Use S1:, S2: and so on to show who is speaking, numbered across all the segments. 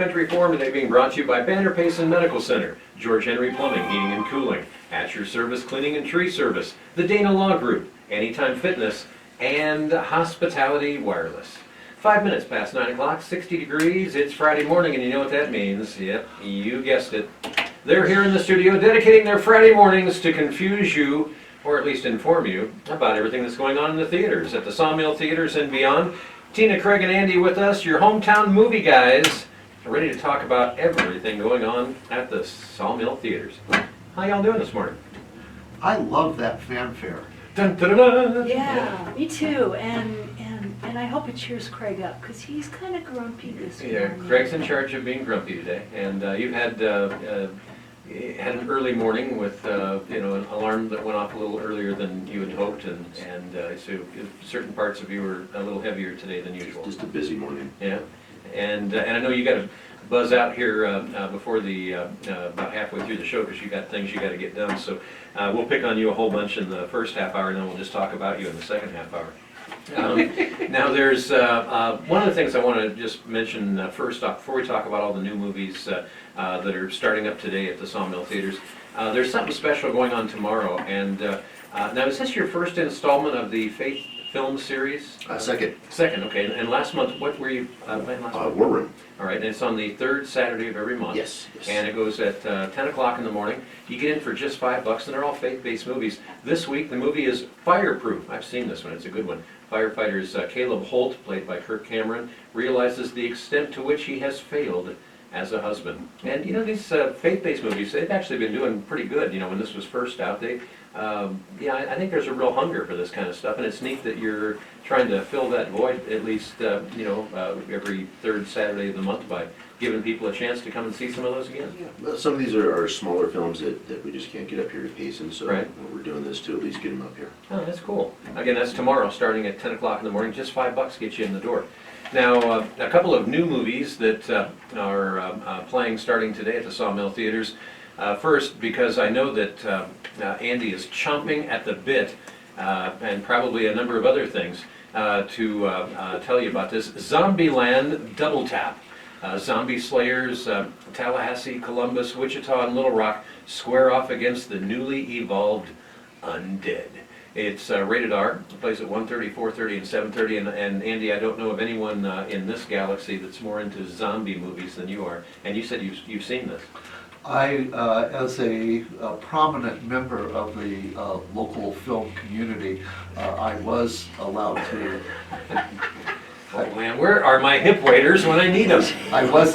S1: Country Forum today being brought to you by Banner Payson Medical Center, George Henry Plumbing, Heating and Cooling, Asher Service Cleaning and Tree Service, the Dana Law Group, Anytime Fitness, and Hospitality Wireless. 5 minutes past 9 o'clock, 60 degrees, it's Friday morning, and you know what that means. Yep, you guessed it. They're here in the studio dedicating their Friday mornings to confuse you, or at least inform you, about everything that's going on in the theaters, at the Sawmill Theaters and beyond. Tina, Craig, and Andy with us, your hometown movie guys, ready to talk about everything going on at the Sawmill Theaters. How y'all doing this morning?
S2: I love that fanfare.
S1: Dun, dun, dun, dun.
S3: Yeah, me too, and I hope it cheers Craig up, because he's kind of grumpy this morning.
S1: Yeah, Craig's in charge of being grumpy today, and you've had an early morning with an alarm that went off a little earlier than you had hoped, and so certain parts of you were a little heavier today than usual.
S4: Just a busy morning.
S1: Yeah, and I know you got to buzz out here before the about halfway through the show, because you got things you got to get done. So we'll pick on you a whole bunch in the first half hour, and then we'll just talk about you in the second half hour. Now there's one of the things I want to just mention first off, before we talk about all the new movies that are starting up today at the Sawmill Theaters. There's something special going on tomorrow, and now is this your first installment of the Faith film series?
S4: Second.
S1: Second, okay. And last month, what were you playing last month?
S4: War Room.
S1: All right, and it's on the third Saturday of every month.
S4: Yes.
S1: And it goes at 10 o'clock in the morning. You get in for just $5, and they're all faith-based movies. This week, the movie is Fireproof. I've seen this one. It's a good one. Firefighters Caleb Holt, played by Kirk Cameron, realizes the extent to which he has failed as a husband. And you know, these faith-based movies, they've actually been doing pretty good. You know, when this was first out, I think there's a real hunger for this kind of stuff, and it's neat that you're trying to fill that void at least, every third Saturday of the month by giving people a chance to come and see some of those again.
S4: Yeah. Well, some of these are smaller films that we just can't get up here to Payson, so
S1: Right.
S4: we're doing this to at least get them up here.
S1: Oh, that's cool. Again, that's tomorrow, starting at 10 o'clock in the morning. Just $5 gets you in the door. Now, a couple of new movies that are playing starting today at the Sawmill Theaters. First, because I know that Andy is chomping at the bit, and probably a number of other things, to tell you about this. Zombieland Double Tap. Zombie slayers, Tallahassee, Columbus, Wichita, and Little Rock square off against the newly evolved undead. It's rated R. It plays at 1:30, 4:30, and 7:30. And Andy, I don't know of anyone in this galaxy that's more into zombie movies than you are. And you said you've seen this.
S2: I, as a prominent member of the local film community, I was allowed to.
S1: Oh man, where are my hip waders when I need them?
S2: I was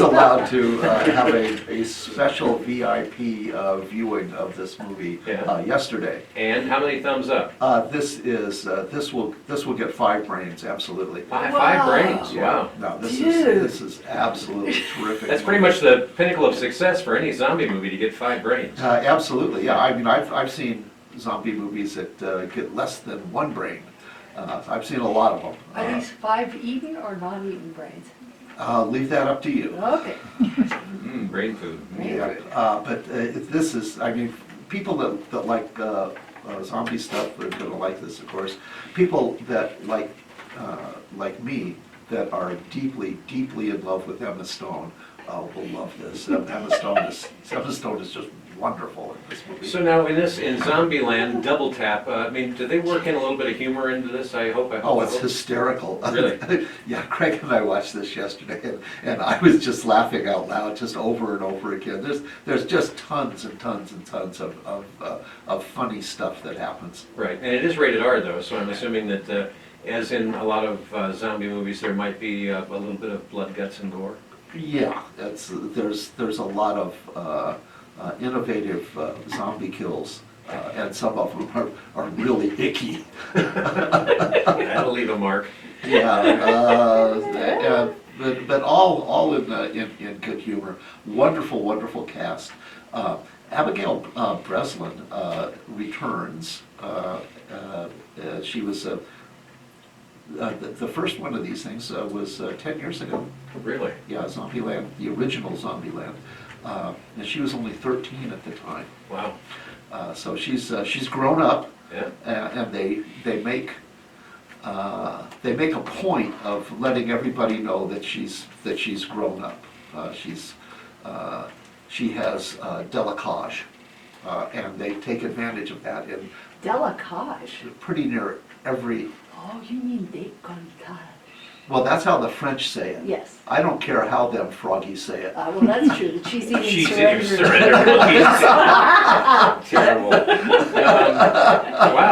S2: allowed to have a special VIP viewing of this movie yesterday.
S1: And how many thumbs up?
S2: This will get 5 brains, absolutely.
S1: Five brains. Wow.
S2: No, this is absolutely terrific.
S1: That's pretty much the pinnacle of success for any zombie movie, to get 5 brains.
S2: Absolutely, yeah. I mean, I've seen zombie movies that get less than 1 brain. I've seen a lot of them.
S3: Are these 5 eaten or non-eaten brains?
S2: Leave that up to you.
S3: Okay.
S1: Brain food.
S2: Yeah, but this is, I mean, people that like zombie stuff are going to like this, of course. People that like me, that are deeply, deeply in love with Emma Stone, will love this. Emma Stone is just wonderful in this movie.
S1: So now in Zombieland Double Tap, I mean, do they work in a little bit of humor into this? I hope.
S2: Oh, it's hysterical.
S1: Really?
S2: Yeah, Craig and I watched this yesterday, and I was just laughing out loud, just over and over again. There's just tons and tons and tons of funny stuff that happens.
S1: Right, and it is rated R though, so I'm assuming that, as in a lot of zombie movies, there might be a little bit of blood, guts, and gore.
S2: Yeah, there's a lot of innovative zombie kills, and some of them are really icky.
S1: That'll leave a mark.
S2: Yeah, but all in good humor. Wonderful, wonderful cast. Abigail Breslin returns. She was the first one of these things was 10 years ago.
S1: Really?
S2: Yeah, Zombieland, the original Zombieland. And she was only 13 at the time.
S1: Wow.
S2: So she's grown up,
S1: Yeah.
S2: and they make a point of letting everybody know that she's grown up. She has delicage, and they take advantage of that in
S3: Delicage.
S2: pretty near every,
S3: Oh, you mean décolletage?
S2: well, that's how the French say it.
S3: Yes.
S2: I don't care how them froggies say it.
S3: Well, that's true. The cheese eating
S1: She's
S3: surrender.
S1: in surrender cookies. Terrible. Wow.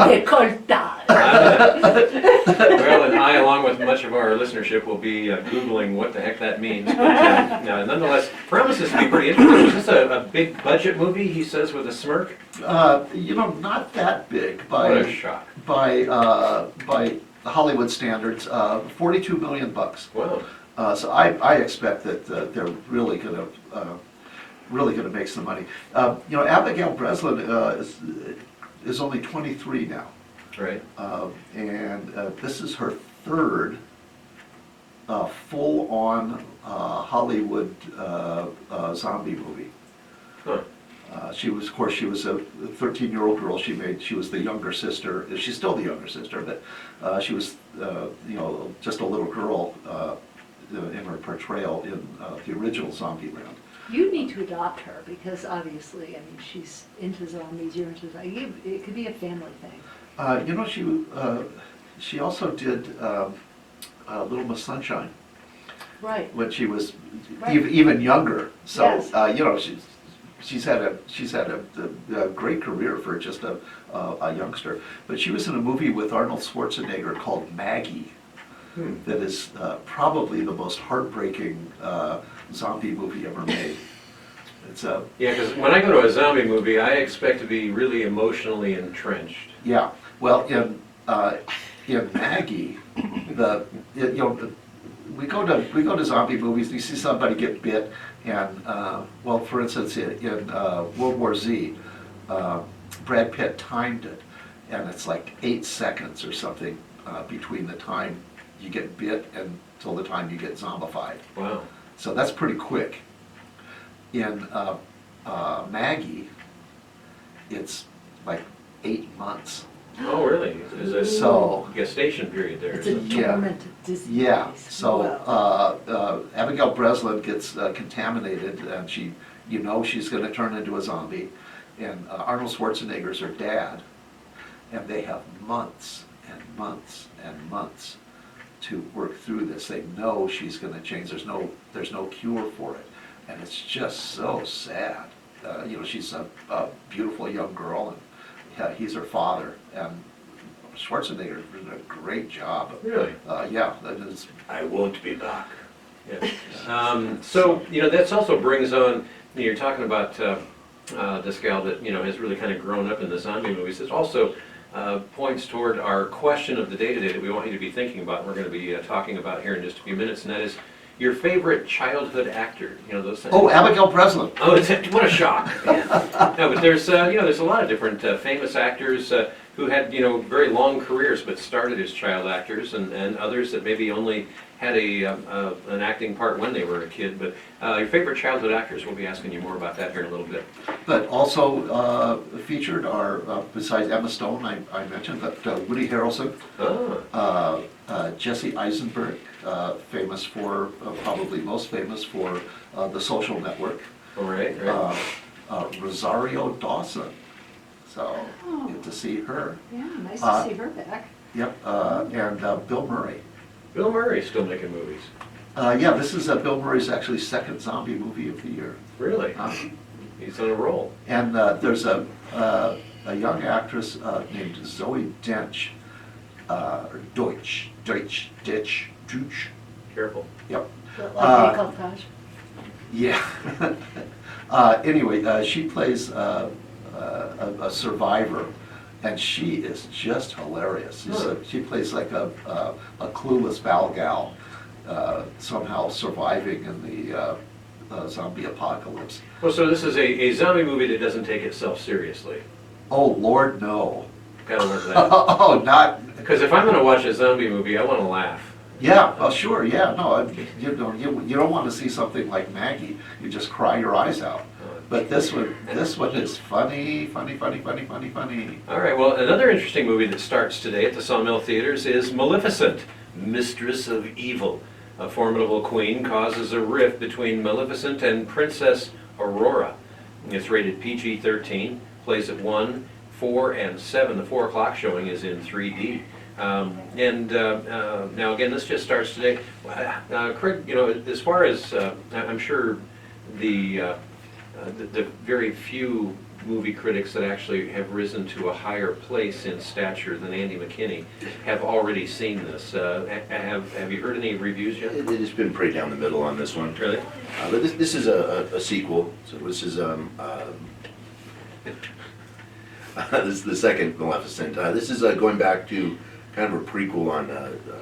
S3: Décolletage.
S1: Well, and I, along with much of our listenership, will be Googling what the heck that means. But nonetheless, promises to be pretty interesting. Is this a big budget movie, he says with a smirk?
S2: Not that big
S1: What a shock.
S2: by Hollywood standards, $42 million.
S1: Wow.
S2: So I expect that they're really gonna make some money. Abigail Breslin is only 23 now,
S1: Right.
S2: and this is her third full-on Hollywood zombie movie.
S1: Huh.
S2: She was a 13-year-old girl. She was the younger sister. She's still the younger sister, but she was, just a little girl in her portrayal in the original Zombieland.
S3: You need to adopt her because obviously, I mean, she's into zombies, you're into zombies. It could be a family thing.
S2: She also did Little Miss Sunshine
S3: Right.
S2: when she was
S3: Right.
S2: even younger. So
S3: Yes.
S2: she's had a great career for just a youngster. But she was in a movie with Arnold Schwarzenegger called Maggie. That is probably the most heartbreaking zombie movie ever made. It's
S1: Yeah, because when I go to a zombie movie, I expect to be really emotionally entrenched.
S2: yeah. Well, in Maggie, we go to zombie movies and you see somebody get bit, and for instance, in World War Z, Brad Pitt timed it, and it's like 8 seconds or something between the time you get bit until the time you get zombified.
S1: Wow.
S2: So that's pretty quick. In Maggie, it's like 8 months.
S1: Oh, really? There's a
S2: So
S1: gestation period there.
S3: It's a
S2: Yeah.
S3: tormented disease.
S2: yeah, so
S3: Wow.
S2: Abigail Breslin gets contaminated, and she's going to turn into a zombie. And Arnold Schwarzenegger's her dad, and they have months and months and months to work through this. They know she's going to change. There's no cure for it, and it's just so sad. She's a beautiful young girl, and he's her father, and Schwarzenegger did a great job.
S1: Really?
S2: Yeah, that is.
S1: I won't be back. Yeah. So, that also brings on, you're talking about this gal that, has really kind of grown up in the zombie movies. It also points toward our question of the day today that we want you to be thinking about, and we're going to be talking about here in just a few minutes, and that is your favorite childhood actor. Those things.
S2: Oh, Abigail Breslin.
S1: Oh, what a shock! Yeah. No, but there's there's a lot of different famous actors who had very long careers, but started as child actors, and others that maybe only had an acting part when they were a kid. But your favorite childhood actors, we'll be asking you more about that here in a little bit.
S2: But also featured are, besides Emma Stone, I mentioned, but Woody Harrelson,
S1: Oh.
S2: Jesse Eisenberg, probably most famous for The Social Network,
S1: All right.
S2: Rosario Dawson. So
S3: Oh.
S2: get to see her.
S3: Yeah, nice to see her back.
S2: Yep, and Bill Murray.
S1: Bill Murray's still making movies.
S2: Yeah, this is Bill Murray's actually second zombie movie of the year.
S1: Really? He's on a roll.
S2: And there's a young actress named Zoe Dench, or Deutsch.
S1: Careful.
S2: Yep.
S3: Like décolletage.
S2: Yeah. Anyway, she plays a survivor, and she is just hilarious. She plays like a clueless Val gal, somehow surviving in the zombie apocalypse.
S1: Well, so this is a zombie movie that doesn't take itself seriously.
S2: Oh, Lord, no.
S1: Gotta learn that.
S2: Oh, not.
S1: Because if I'm gonna watch a zombie movie, I want to laugh.
S2: Yeah, sure, yeah, no, you don't want to see something like Maggie, you just cry your eyes out. But this one is funny.
S1: All right, well, another interesting movie that starts today at the Sawmill Theaters is Maleficent, Mistress of Evil. A formidable queen causes a rift between Maleficent and Princess Aurora. It's rated PG-13, plays at 1, 4, and 7. The 4 o'clock showing is in 3D. Now again, this just starts today. Craig, you know, as far as I'm sure the very few movie critics that actually have risen to a higher place in stature than Andy McKinney have already seen this. Have you heard any reviews yet?
S4: It's been pretty down the middle on this one.
S1: Really?
S4: But this is a sequel, so this is this is the second Maleficent. This is going back to kind of a prequel on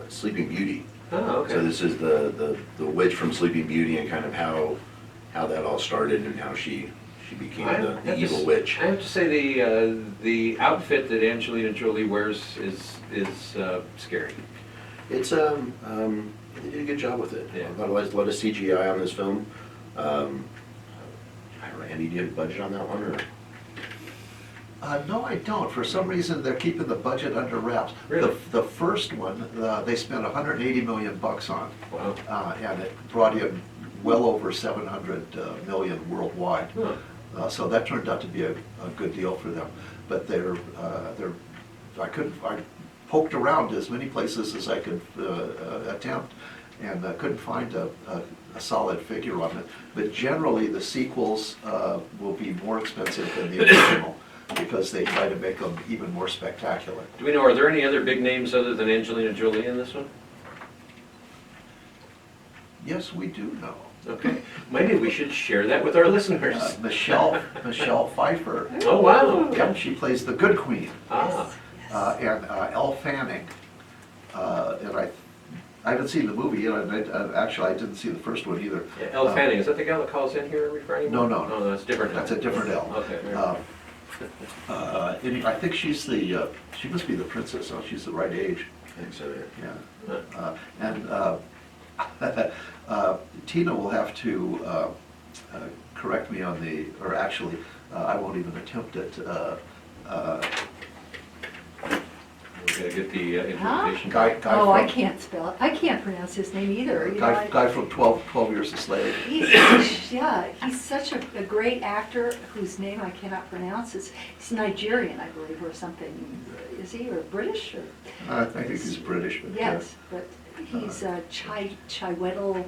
S4: Sleeping Beauty.
S1: Oh, okay.
S4: So this is the witch from Sleeping Beauty and kind of how that all started and how she became the evil witch.
S1: I have to say the outfit that Angelina Jolie wears is scary.
S4: It's they did a good job with it.
S1: Yeah.
S4: A lot of CGI on this film. I don't know, Andy, do you have a budget on that one or?
S2: No, I don't. For some reason, they're keeping the budget under wraps.
S1: Really?
S2: The first one, they spent 180 million bucks on,
S1: Wow.
S2: and it brought in well over 700 million worldwide.
S1: Huh.
S2: So that turned out to be a good deal for them. But I poked around as many places as I could attempt, and couldn't find a solid figure on it. But generally, the sequels will be more expensive than the original, because they try to make them even more spectacular.
S1: Do we know, are there any other big names other than Angelina Jolie in this one?
S2: Yes, we do know.
S1: Okay. Maybe we should share that with our listeners.
S2: Michelle Pfeiffer.
S1: Oh, wow.
S2: Yeah, she plays the Good Queen.
S1: Ah.
S2: And Elle Fanning. And I haven't seen the movie yet, and actually I didn't see the first one either.
S1: Yeah, Elle Fanning, is that the gal that calls in here every Friday?
S2: No, no.
S1: No, that's different.
S2: That's a different Elle.
S1: Okay. Right.
S2: I think she's she must be the princess, so she's the right age.
S4: I think so, yeah.
S2: Yeah. Tina will have to correct me on or actually, I won't even attempt it.
S1: We're gonna get the implementation.
S2: Guy
S3: Oh, I
S2: from-
S3: can't spell it. I can't pronounce his name either. You know,
S2: Guy from 12 Years a Slave.
S3: He's such a great actor whose name I cannot pronounce. He's Nigerian, I believe, or something. Is he, or British? Or?
S2: I think he's British, but
S3: Yes, but he's Chiwetel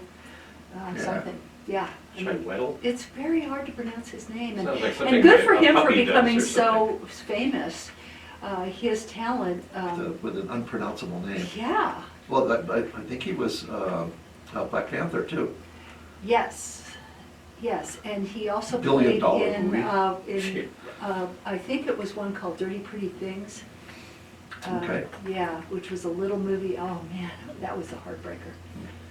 S2: Yeah.
S3: something. Yeah. I mean,
S1: Chiwetel?
S3: it's very hard to pronounce his name.
S1: Sounds like something
S3: And good
S1: that
S3: for
S1: a
S3: him for
S1: puppy does
S3: becoming
S1: or
S3: so famous. His talent,
S2: with an unpronounceable name.
S3: yeah,
S2: Well, I think he was Black Panther too.
S3: yes, and he also
S2: $1 billion
S3: played
S2: movie.
S3: I think it was one called Dirty Pretty Things.
S2: Okay.
S3: Yeah, which was a little movie, oh man, that was a heartbreaker.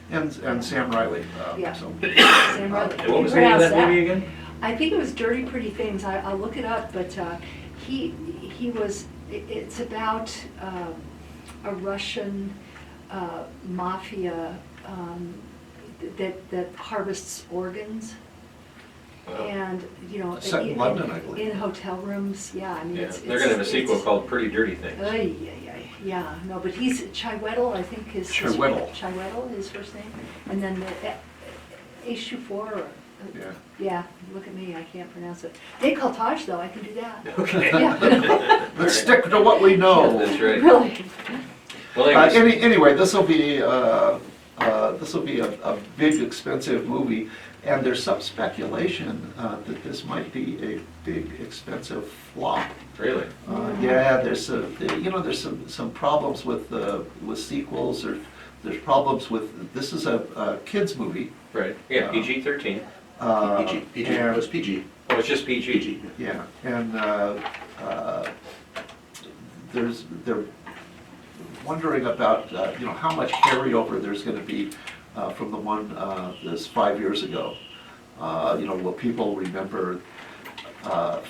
S2: And Sam Riley.
S3: Yeah.
S2: So.
S3: Sam Riley.
S1: And what was the name of that movie again?
S3: I think it was Dirty Pretty Things, I'll look it up, but he was, it's about a Russian mafia that harvests organs.
S1: Wow.
S3: And, you know.
S2: Set in London, I believe.
S3: In hotel rooms, yeah, I mean,
S1: Yeah,
S3: it's.
S1: they're gonna have a sequel called Pretty Dirty Things.
S3: Yeah, no, but he's Chiwetel, I think his.
S2: Chiwetel.
S3: Chiwetel, his first name, and then Eshufor, yeah, look at me, I can't pronounce it. Decolletage though, I can do that.
S1: Okay.
S3: Yeah,
S2: Let's stick to what we know.
S1: That's right.
S3: really.
S1: Well, anyways,
S2: Anyway, this will be a big, expensive movie, and there's some speculation that this might be a big, expensive flop.
S1: really?
S2: Yeah, there's some problems with sequels, or there's problems with, this is a kids movie.
S1: Right, yeah, PG-13.
S4: PG.
S2: and-
S4: It was PG.
S1: Oh, it's just PG?
S4: PG.
S2: Yeah, and they're wondering about, how much carryover there's gonna be from the one this 5 years ago. Will people remember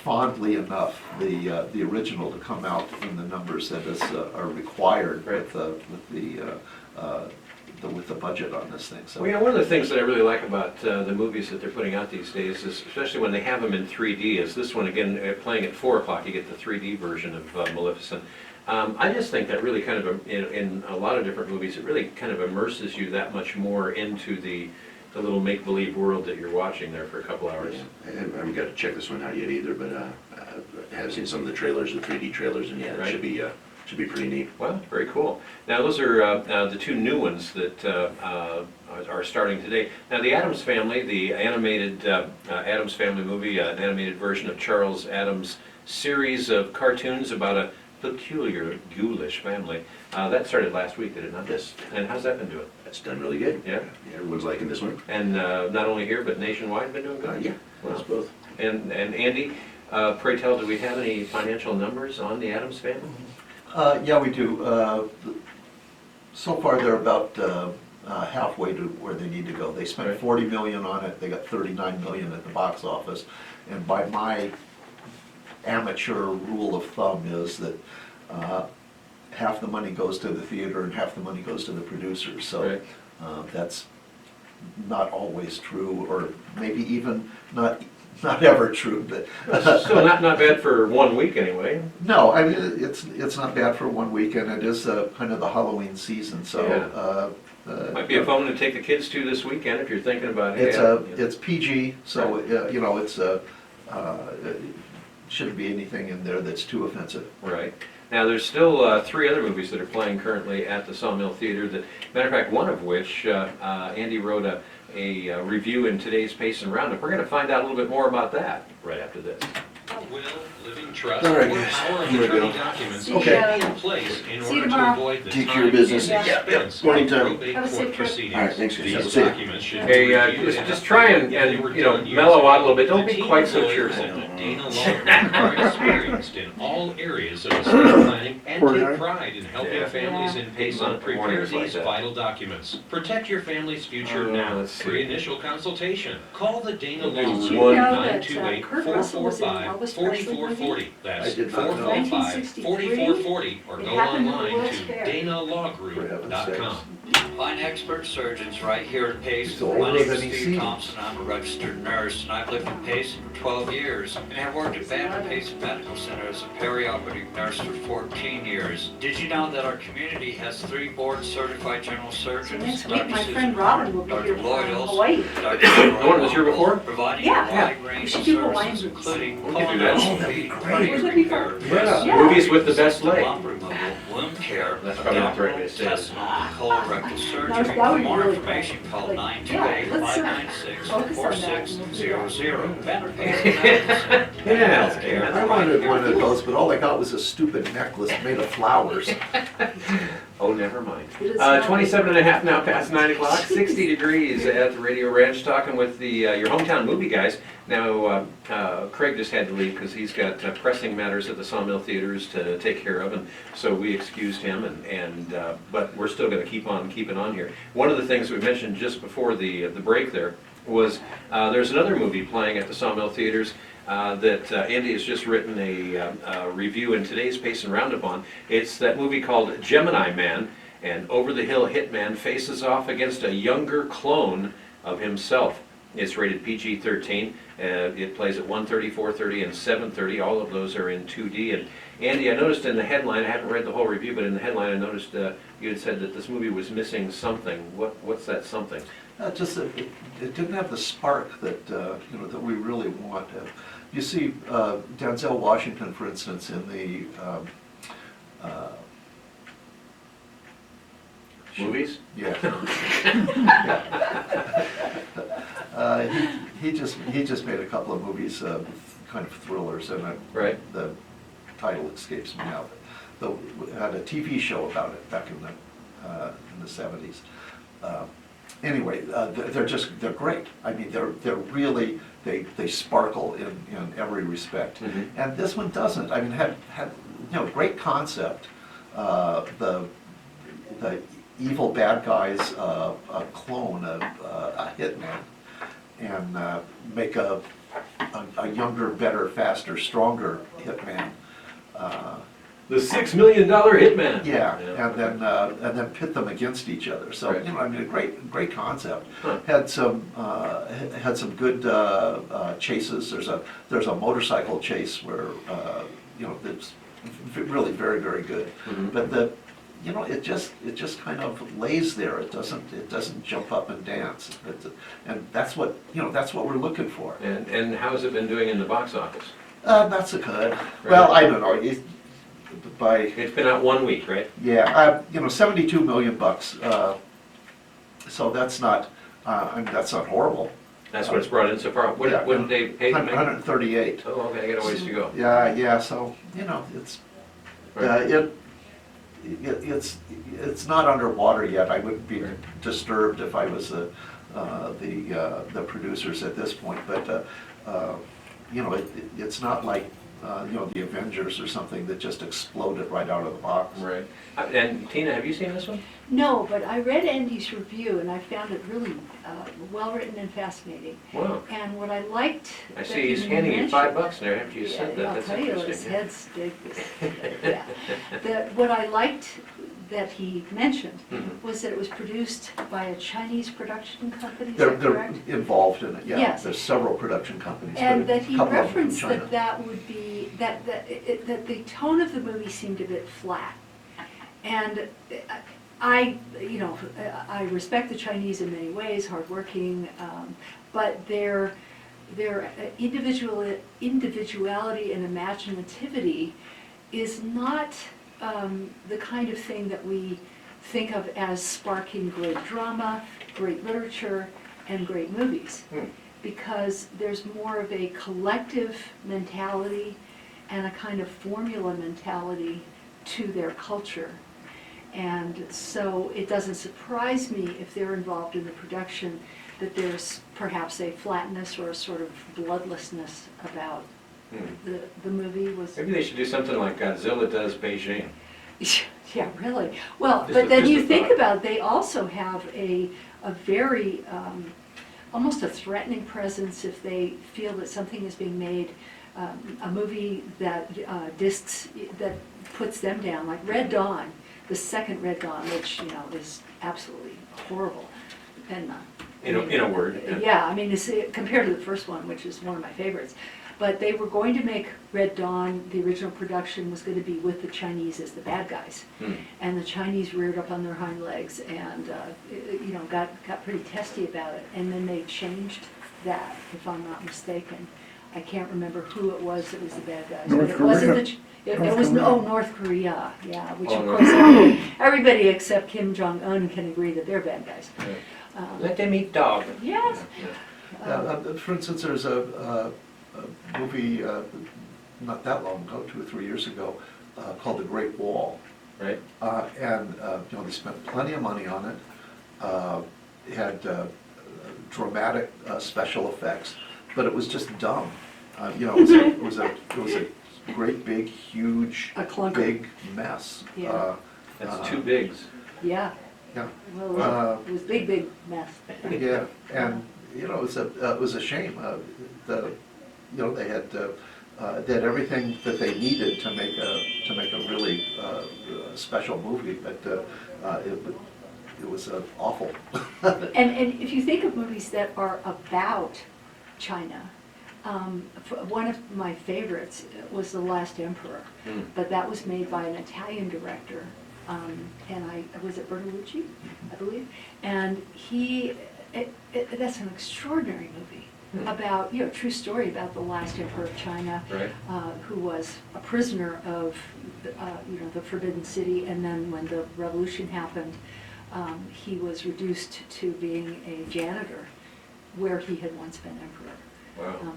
S2: fondly enough the original to come out in the numbers that are required
S1: Right.
S2: with the with the budget on this thing, so.
S1: Well, yeah, one of the things that I really like about the movies that they're putting out these days is, especially when they have them in 3D, is this one, again, playing at 4 o'clock, you get the 3D version of Maleficent. I just think that really kind of, in a lot of different movies, it really kind of immerses you that much more into the little make-believe world that you're watching there for a couple hours.
S4: I haven't got to check this one out yet either, but I have seen some of the trailers, the 3D trailers, and yeah, it
S1: Right.
S4: should be pretty neat.
S1: Well, very cool. Now, those are the two new ones that are starting today. Now, the Addams Family, the animated Addams Family movie, an animated version of Charles Addams' series of cartoons about a peculiar, ghoulish family. That started last week, did it not?
S4: Yes.
S1: And how's that been doing?
S4: That's done really good.
S1: Yeah?
S4: Everyone's liking this one.
S1: And not only here, but nationwide been doing good?
S4: Yeah, that's both.
S1: And Andy, pray tell, do we have any financial numbers on the Addams Family?
S2: Yeah, we do. So far, they're about halfway to where they need to go. They spent
S1: Right.
S2: 40 million on it, they got 39 million at the box office. And by my amateur rule of thumb is that half the money goes to the theater and half the money goes to the producers. So
S1: Right.
S2: that's not always true, or maybe even not ever true, but.
S1: Still not bad for 1 week anyway.
S2: No, I mean, it's not bad for one weekend. It is kind of the Halloween season, so.
S1: Might be a phone to take the kids to this weekend if you're thinking about, hey.
S2: It's PG, so, you know, it shouldn't be anything in there that's too offensive.
S1: Right. Now, there's still 3 other movies that are playing currently at the Sawmill Theater. That, matter of fact, one of which Andy wrote a review in today's Pace and Roundup. We're going to find out a little bit more about that right after this.
S5: Will, living trust,
S4: All
S5: or
S4: right,
S5: power
S4: guys.
S5: of
S4: Here we
S5: attorney
S4: go.
S5: documents
S3: See
S5: can
S3: ya.
S5: be in place in
S3: See you
S5: order to
S3: tomorrow.
S5: avoid the
S4: Take
S5: time
S4: care of business.
S5: and
S3: Yeah.
S5: expense
S4: Morning
S5: of
S4: time.
S5: probate
S3: Have a safe
S5: court
S3: trip.
S5: proceedings.
S4: All right, thanks, guys.
S5: These
S4: See ya.
S5: documents should be
S1: Hey,
S5: reviewed
S1: just try and
S5: they were
S1: you know,
S5: done years
S1: mellow out a
S5: ago.
S1: little bit. Don't
S5: The
S1: be
S5: team
S1: quite
S5: of
S1: so
S5: lawyers
S1: cheerful.
S5: at the Dana Law Group are experienced in all areas of estate planning and take pride in helping
S1: Yeah.
S5: families in Payson
S1: Mornings
S5: prepare
S1: like
S5: these
S1: that.
S5: vital documents. Protect your family's future now.
S1: let's see.
S5: Free initial consultation. Call the Dana
S1: We'll
S5: Law
S1: do
S5: Group.
S3: Did you
S1: one,
S3: know that
S5: 928
S3: Kurt Russell was in an Elvis Presley
S5: 4440.
S3: movie?
S5: That's
S4: I did not know.
S5: 445-4440, or
S3: It
S5: go
S3: happened at the
S5: online
S3: World's
S5: to
S3: Fair.
S5: danalawgroup.com.
S6: Fine expert surgeons right here at Payson.
S2: He's older
S6: My name is
S2: than he
S6: Steve
S2: seems.
S6: Thompson. I'm a registered nurse, and I've lived in Payson for 12 years, and have worked at Banner Payson Medical Center as a perioperative nurse for 14 years. Did you know that our community has 3 board-certified general
S3: So
S6: surgeons?
S3: next week,
S6: Dr.
S3: my
S6: Susan
S3: friend Robin will be
S6: Dr.
S3: here from
S6: Lloyd Olson,
S3: Hawaii.
S6: Dr.
S1: The one that was here before?
S6: Providing
S3: Yeah.
S6: a wide
S3: We
S6: range
S3: should
S6: of
S3: do Hawaiian
S6: services,
S3: movies.
S6: including
S1: We could do that.
S6: colonoscopy,
S3: Wouldn't that be fun?
S6: breast
S3: Yeah.
S1: Movies with the best leg.
S6: lump removal, wound care,
S1: That's probably not the right way to
S6: abdominal,
S1: say it.
S6: intestinal, and colorectal surgery.
S3: that
S6: For
S3: would be
S6: more
S3: really
S6: information,
S3: fun.
S6: call
S3: Like,
S6: 928-596-4600.
S3: focus on that.
S6: Banner Payson Medical Center.
S1: Yeah.
S6: Healthcare.
S2: I wanted one of those, but all I got was a stupid necklace made of flowers.
S1: Oh, never mind.
S3: It is not-
S1: 27 and a half now past 9 o'clock, 60 degrees at the Radio Ranch, talking with your hometown movie guys. Now, Craig just had to leave because he's got pressing matters at the Sawmill Theaters to take care of, and so we excused him, but we're still going to keep on keeping on here. One of the things we mentioned just before the break there was there's another movie playing at the Sawmill Theaters that Andy has just written a review in today's Pace and Roundup on. It's that movie called Gemini Man, and over-the-hill hitman faces off against a younger clone of himself. It's rated PG-13. It plays at 1:30, 4:30, and 7:30. All of those are in 2D. And Andy, I noticed in the headline, I haven't read the whole review, but in the headline I noticed you had said that this movie was missing something. What's that something?
S2: Just that it didn't have the spark that that we really want. You see Denzel Washington, for instance, in the
S1: Movies?
S2: yeah. He just made a couple of movies, kind of thrillers, and
S1: Right.
S2: the title escapes me now. But had a TV show about it back in the 70s. Anyway, they're great. I mean, they're really they sparkle in every respect.
S1: Mhm.
S2: And this one doesn't. I mean, had great concept. The evil bad guy's a clone, a hitman, and make a younger, better, faster, stronger hitman.
S1: The $6 million hitman.
S2: Yeah, and then pit them against each other. So,
S1: Right.
S2: you know, I mean, a great concept.
S1: Huh.
S2: Had some good chases. There's a motorcycle chase where, you know, that's really very good.
S1: Mhm.
S2: But you know, it just kind of lays there. It doesn't jump up and dance. And that's what we're looking for.
S1: And how has it been doing in the box office?
S2: Not so good. Well, I don't know.
S1: It's been out 1 week, right?
S2: Yeah, you know, 72 million bucks. So that's not, I mean, that's not horrible.
S1: That's what it's brought in so far. What
S2: Yeah.
S1: did they pay to make it?
S2: 138.
S1: Oh, okay, I got a ways to go.
S2: Yeah. So you know, it's
S1: Right.
S2: it's not underwater yet. I wouldn't be
S1: Right.
S2: disturbed if I was the producers at this point. But you know, it's not like you know, the Avengers or something that just exploded right out of the box.
S1: Right. And Tina, have you seen this one?
S3: No, but I read Andy's review and I found it really well-written and fascinating.
S1: Wow.
S3: And what I liked.
S1: I
S3: that
S1: see he's
S3: he
S1: handing you
S3: mentioned-
S1: $5 there after you said that.
S3: I'll
S1: That's
S3: tell you, his
S1: interesting.
S3: head's big. Yeah. What I liked that he mentioned
S1: Mhm.
S3: was that it was produced by a Chinese production company, is
S2: They're
S3: that correct?
S2: involved in it. Yeah.
S3: Yes.
S2: There's several production companies.
S3: And
S2: but a
S3: that he
S2: couple of them from
S3: referenced
S2: China.
S3: that would be, that the tone of the movie seemed a bit flat. And I respect the Chinese in many ways, hardworking, but their individuality and imaginativity is not the kind of thing that we think of as sparking great drama, great literature, and great movies. Because there's more of a collective mentality and a kind of formula mentality to their culture. And so it doesn't surprise me if they're involved in the production that there's perhaps a flatness or a sort of bloodlessness about the movie was.
S1: Maybe they should do something like Godzilla does Beijing.
S3: Yeah, really. Well,
S1: Just
S3: but
S1: a-
S3: then
S1: just
S3: you
S1: a
S3: think
S1: thought.
S3: about, they also have a very, almost a threatening presence if they feel that something is being made, a movie that that puts them down, like Red Dawn, the second Red Dawn, which, you know, is absolutely horrible. And
S1: In a word.
S3: yeah, I mean, it's, compared to the first one, which is one of my favorites. But they were going to make Red Dawn, the original production was going to be with the Chinese as the bad guys. And the Chinese reared up on their hind legs and, you know, got pretty testy about it. And then they changed that, if I'm not mistaken. I can't remember who it was that was the bad guys.
S7: North
S3: but it wasn't
S7: Korea.
S3: it was, North Korea, yeah, which
S1: Oh,
S3: of
S1: North
S3: course everybody except Kim Jong-un can agree that they're bad guys.
S1: Let them eat dog.
S3: Yes.
S2: For instance, there's a movie not that long ago, 2 or 3 years ago, called The Great Wall.
S1: Right?
S2: And you know, they spent plenty of money on it. It had dramatic special effects, but it was just dumb. You know, it was a great big, huge,
S3: A clunker.
S2: big mess.
S3: Yeah.
S1: That's two bigs.
S3: Yeah,
S2: Yeah.
S3: well, it was big mess.
S2: Yeah, and you know, it was a shame. You know, they had everything that they needed to make a really special movie, but it was awful.
S3: And if you think of movies that are about China, one of my favorites was The Last Emperor, but that was made by an Italian director, and was it Bertolucci, I believe, and that's an extraordinary movie about, you know, true story about the last emperor of China,
S1: Right.
S3: who was a prisoner of, you know, the Forbidden City, and then when the revolution happened, he was reduced to being a janitor where he had once been emperor.
S1: Wow.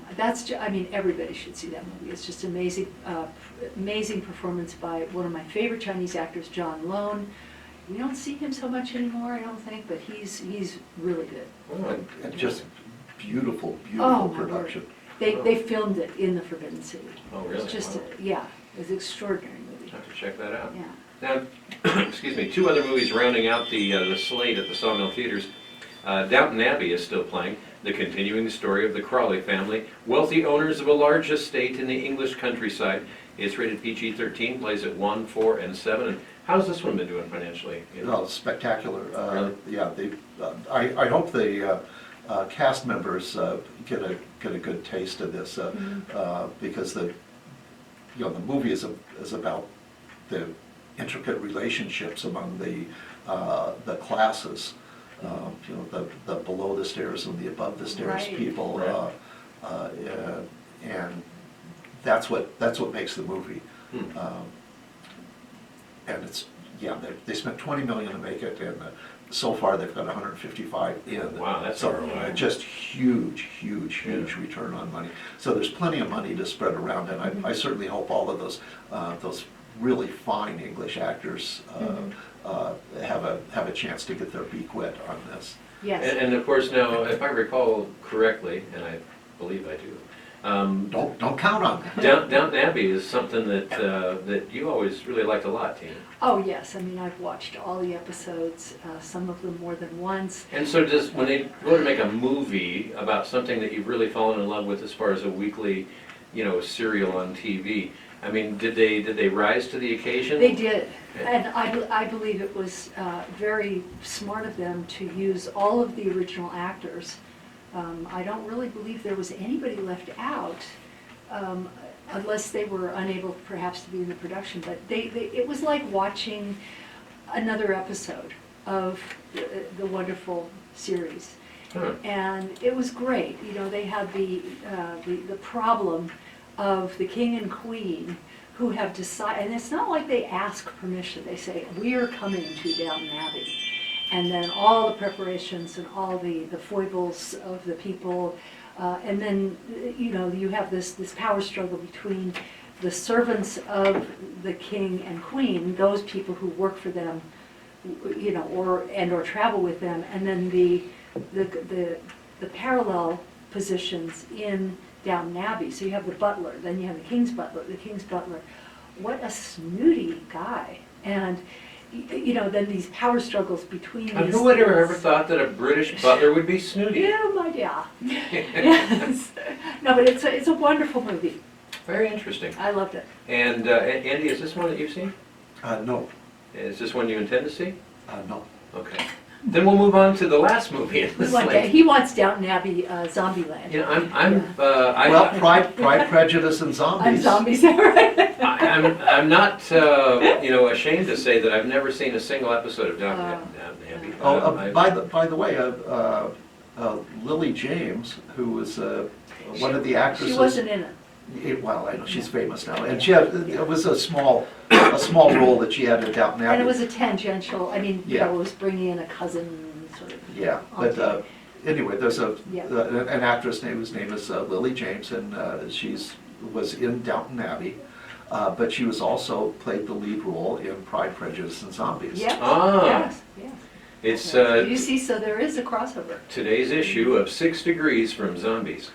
S3: I mean, everybody should see that movie. It's just amazing, amazing performance by one of my favorite Chinese actors, John Lone. We don't see him so much anymore, I don't think, but he's really good.
S1: Wow.
S2: And just beautiful,
S3: Oh,
S2: beautiful
S3: my
S2: production.
S3: They filmed it in the Forbidden City.
S1: Oh, really?
S3: It's just,
S1: Wow.
S3: yeah, it's an extraordinary movie.
S1: I'll have to check that out.
S3: Yeah.
S1: Now, excuse me, two other movies rounding out the slate at the Sawmill Theaters. Downton Abbey is still playing, the continuing story of the Crawley family, wealthy owners of a large estate in the English countryside. It's rated PG-13, plays at 1, 4, and 7. And how's this one been doing financially? You know?
S2: Oh, spectacular.
S1: Really?
S2: Yeah, I hope the cast members get a good taste of this, because the movie is about the intricate relationships among the classes. The below the stairs and the above the stairs
S3: Right.
S2: people,
S1: Right.
S2: and that's what makes the movie.
S1: Hmm.
S2: And they spent 20 million to make it, and so far they've got 155 in.
S1: Wow, that's
S2: so
S1: ROI.
S2: just huge
S1: Yeah.
S2: return on money. So there's plenty of money to spread around, and I certainly hope all of those really fine English actors have a chance to get their beak wet on this.
S3: Yes.
S1: And of course now, if I recall correctly, and I believe I do,
S2: Don't count on that.
S1: Downton Abbey is something that you always really liked a lot, Tina.
S3: Oh, yes, I mean, I've watched all the episodes, some of them more than once.
S1: And so when they go to make a movie about something that you've really fallen in love with as far as a weekly, serial on TV, I mean, did they rise to the occasion?
S3: They did, and I believe it was very smart of them to use all of the original actors. I don't really believe there was anybody left out, unless they were unable perhaps to be in the production, but it was like watching another episode of the wonderful series.
S1: Huh.
S3: And it was great, they had the problem of the king and queen who have decided, and it's not like they ask permission, they say, we're coming to Downton Abbey. And then all the preparations and all the foibles of the people, and then, you have this power struggle between the servants of the king and queen, those people who work for them, or travel with them, and then the parallel positions in Downton Abbey. So you have the butler, then you have the king's butler. What a snooty guy. And then these power struggles between these.
S1: And who would have ever
S3: things.
S1: thought that a British butler would be snooty?
S3: Yeah, my dear. Yes. No, but it's a wonderful movie.
S1: Very interesting.
S3: I loved it.
S1: And Andy, is this one that you've seen?
S2: No,
S1: Is this one you intend to see?
S2: no.
S1: Okay. Then we'll move on to the last movie in the slate.
S3: He wants Downton Abbey, Zombieland.
S2: Well, Pride, Prejudice, and
S3: I'm
S2: Zombies.
S3: zombies, right?
S1: I'm not ashamed to say that I've never seen a single episode of Downton Abbey.
S2: By the way, Lily James, who was one of the actresses.
S3: She wasn't in it.
S2: Well, I know she's famous now, and it was a small role that she had in Downton Abbey.
S3: And it was a tangential,
S2: Yeah.
S3: it was bringing in a cousin, sort of.
S2: Yeah, but anyway, there's
S3: Yeah.
S2: an actress whose name is Lily James, and was in Downton Abbey, but she was also played the lead role in Pride, Prejudice, and Zombies.
S3: Yes,
S1: Ah.
S3: yes.
S1: It's
S3: You see, so there is a crossover.
S1: today's issue of 6 Degrees from Zombies.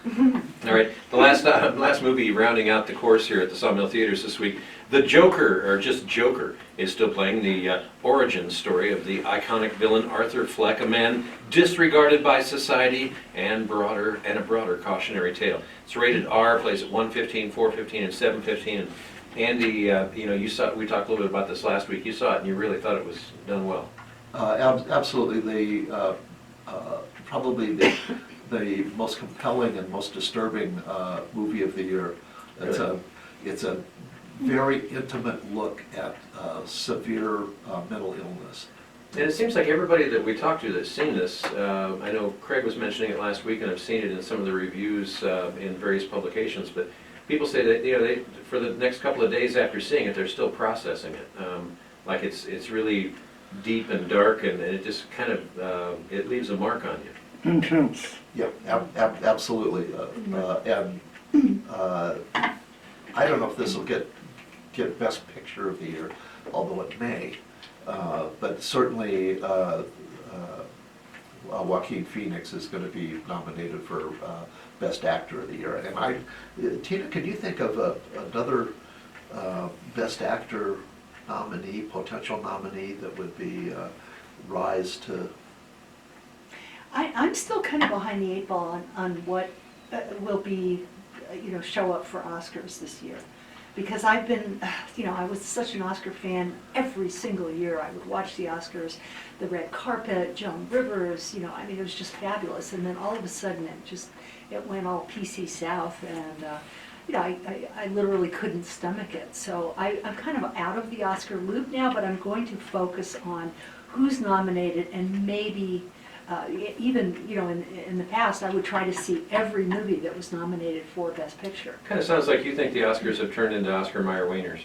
S1: All right, the last movie rounding out the course here at the Sawmill Theaters this week, The Joker, or just Joker, is still playing the origin story of the iconic villain Arthur Fleck, a man disregarded by society and a broader cautionary tale. It's rated R, plays at 1:15, 4:15, and 7:15. And Andy, you saw. We talked a little bit about this last week. You saw it, and you really thought it was done well.
S2: Absolutely, probably the most compelling and most disturbing movie of the year. It's a very intimate look at severe mental illness.
S1: And it seems like everybody that we talked to that's seen this, I know Craig was mentioning it last week, and I've seen it in some of the reviews in various publications, but people say that for the next couple of days after seeing it, they're still processing it. Like it's really deep and dark, and it just kind of it leaves a mark on you.
S7: Intense.
S2: Yeah, absolutely. And I don't know if this will get Best Picture of the Year, although it may. But certainly Joaquin Phoenix is going to be nominated for Best Actor of the Year. And Tina, can you think of another Best Actor nominee, potential nominee that would be rise to?
S3: I'm still kind of behind the 8 ball on what will be, show up for Oscars this year. because I've been, I was such an Oscar fan every single year. I would watch the Oscars, the red carpet, Joan Rivers, it was just fabulous. And then all of a sudden it went all PC South, and I literally couldn't stomach it. So I'm kind of out of the Oscar loop now, but I'm going to focus on who's nominated, and maybe even, in the past, I would try to see every movie that was nominated for Best Picture.
S1: Kind of sounds like you think the Oscars have turned into Oscar Mayer Wieners.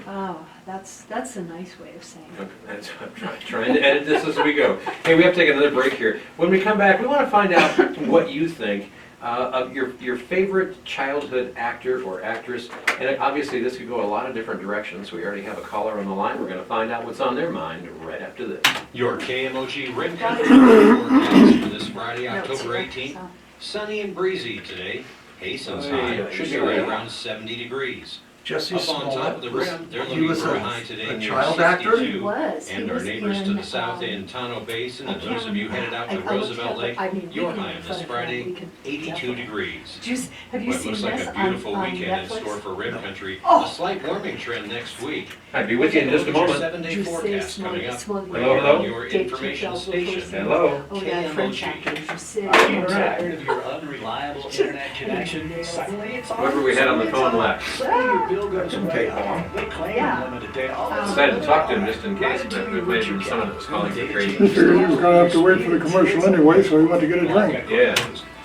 S3: Oh, that's a nice way of saying it.
S1: Okay, I'm trying to edit this as we go. Hey, we have to take another break here. When we come back, we want to find out what you think of your favorite childhood actor or actress. And obviously this could go a lot of different directions. We already have a caller on the line. We're going to find out what's on their mind right after this.
S5: Your KMOG Rim Country forecast for this Friday, October 18th.
S3: So-
S5: Sunny and breezy today. Haysen's
S1: Hey,
S5: high should be right around 70 degrees.
S2: Jesse
S5: Up on top of the
S2: Smollett,
S5: rim, they're
S2: he
S5: looking
S2: was
S5: for a high today
S2: a
S5: near
S2: child actor?
S5: 62.
S3: He was.
S5: And
S3: He
S5: our
S3: was
S5: neighbors to
S3: in,
S5: the south in Tano Basin,
S3: I
S5: and
S3: can't
S5: those of you headed out to
S3: remember. I looked
S5: Roosevelt
S3: up,
S5: Lake,
S3: I mean,
S5: your
S3: we can
S5: high on
S3: make
S5: this
S3: fun of him.
S5: Friday,
S3: We can
S5: 82
S3: definitely.
S5: degrees.
S3: Have you
S5: What
S3: seen
S5: looks like
S3: this
S5: a beautiful
S3: on
S5: weekend in
S3: Netflix?
S5: store for Rim Country.
S3: Oh.
S5: A slight warming trend next week.
S1: I'd be with you in just a moment.
S5: 7-day
S3: Just say
S5: forecast coming up.
S3: Smollett.
S5: Right
S1: Hello,
S5: here
S1: hello.
S5: on your
S3: Dave
S5: information
S3: Chappelle
S5: station.
S3: before
S1: Hello.
S3: Oh, that French
S5: KMOG.
S3: actor, just say.
S7: Are you tired of your unreliable internet connection? Suddenly it's
S1: Whoever we had on the phone left.
S7: Suddenly your bill goes
S2: That
S7: way
S2: can take long.
S7: up. They claim
S3: Yeah.
S7: unlimited data. All
S3: Um,
S7: this
S1: I had to talk to him just in case, but it may have been someone that was calling for crazy.
S8: He figured he was gonna have to wait for the commercial anyway, so he went to get a drink.
S1: Yeah.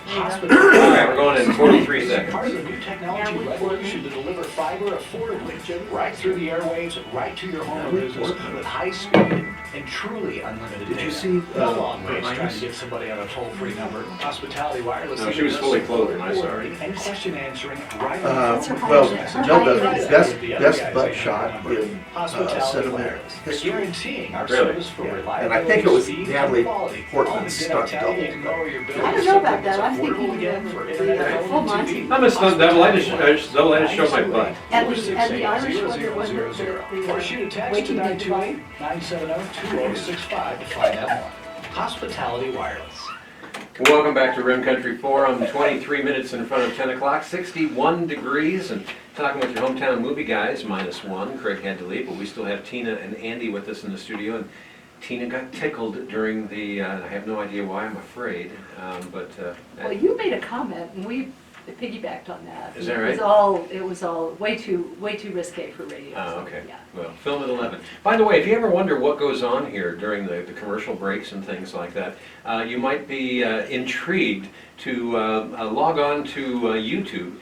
S7: Hospital.
S1: All right, we're going in 43 seconds.
S7: Part of the new technology
S3: Yeah, we-
S7: revolution to deliver fiber affordably, right through the airwaves, right to your home or business, with high speed and truly unlimited data.
S2: Did you see,
S7: No long waits trying
S2: Heinz?
S7: to get somebody on a toll-free number. Hospitality Wireless.
S1: No, she was fully clothed when I saw her.
S7: And question answering right on the phone.
S2: Well, no, the best butt shot in
S7: Hospitality
S2: cinema
S7: Wireless,
S2: history.
S7: guaranteeing our
S1: Really?
S7: service for
S2: Yeah.
S7: reliability,
S2: And I think it was
S7: speed,
S2: Natalie
S7: and quality.
S2: Portman's
S7: Oh, did I
S2: stunt
S7: tell you you
S2: double.
S7: can lower your bill
S3: I don't
S7: to
S3: know about
S7: something
S3: that. I'm
S7: that's affordable
S3: thinking
S7: again
S3: of
S7: for
S3: the,
S7: internet,
S3: full
S7: phone,
S3: Monty.
S7: TV?
S1: I'm a stunt double. I just show my butt.
S3: And the Irish one, there wasn't
S7: Or shoot a text to
S3: waking me to life.
S7: 928-970-2065 to find out more. Hospitality Wireless.
S1: Welcome back to Rim Country Forum, 23 minutes in front of 10 o'clock, 61 degrees, and talking with your hometown movie guys, -1. Craig had to leave, but we still have Tina and Andy with us in the studio, and Tina got tickled during the, I have no idea why, I'm afraid,
S3: Well, you made a comment, and we piggybacked on that.
S1: Is that
S3: It was all way too risque for radio.
S1: Oh,
S3: so,
S1: okay.
S3: yeah.
S1: Well, film at 11. By the way, if you ever wonder what goes on here during the commercial breaks and things like that, you might be intrigued to log on to YouTube,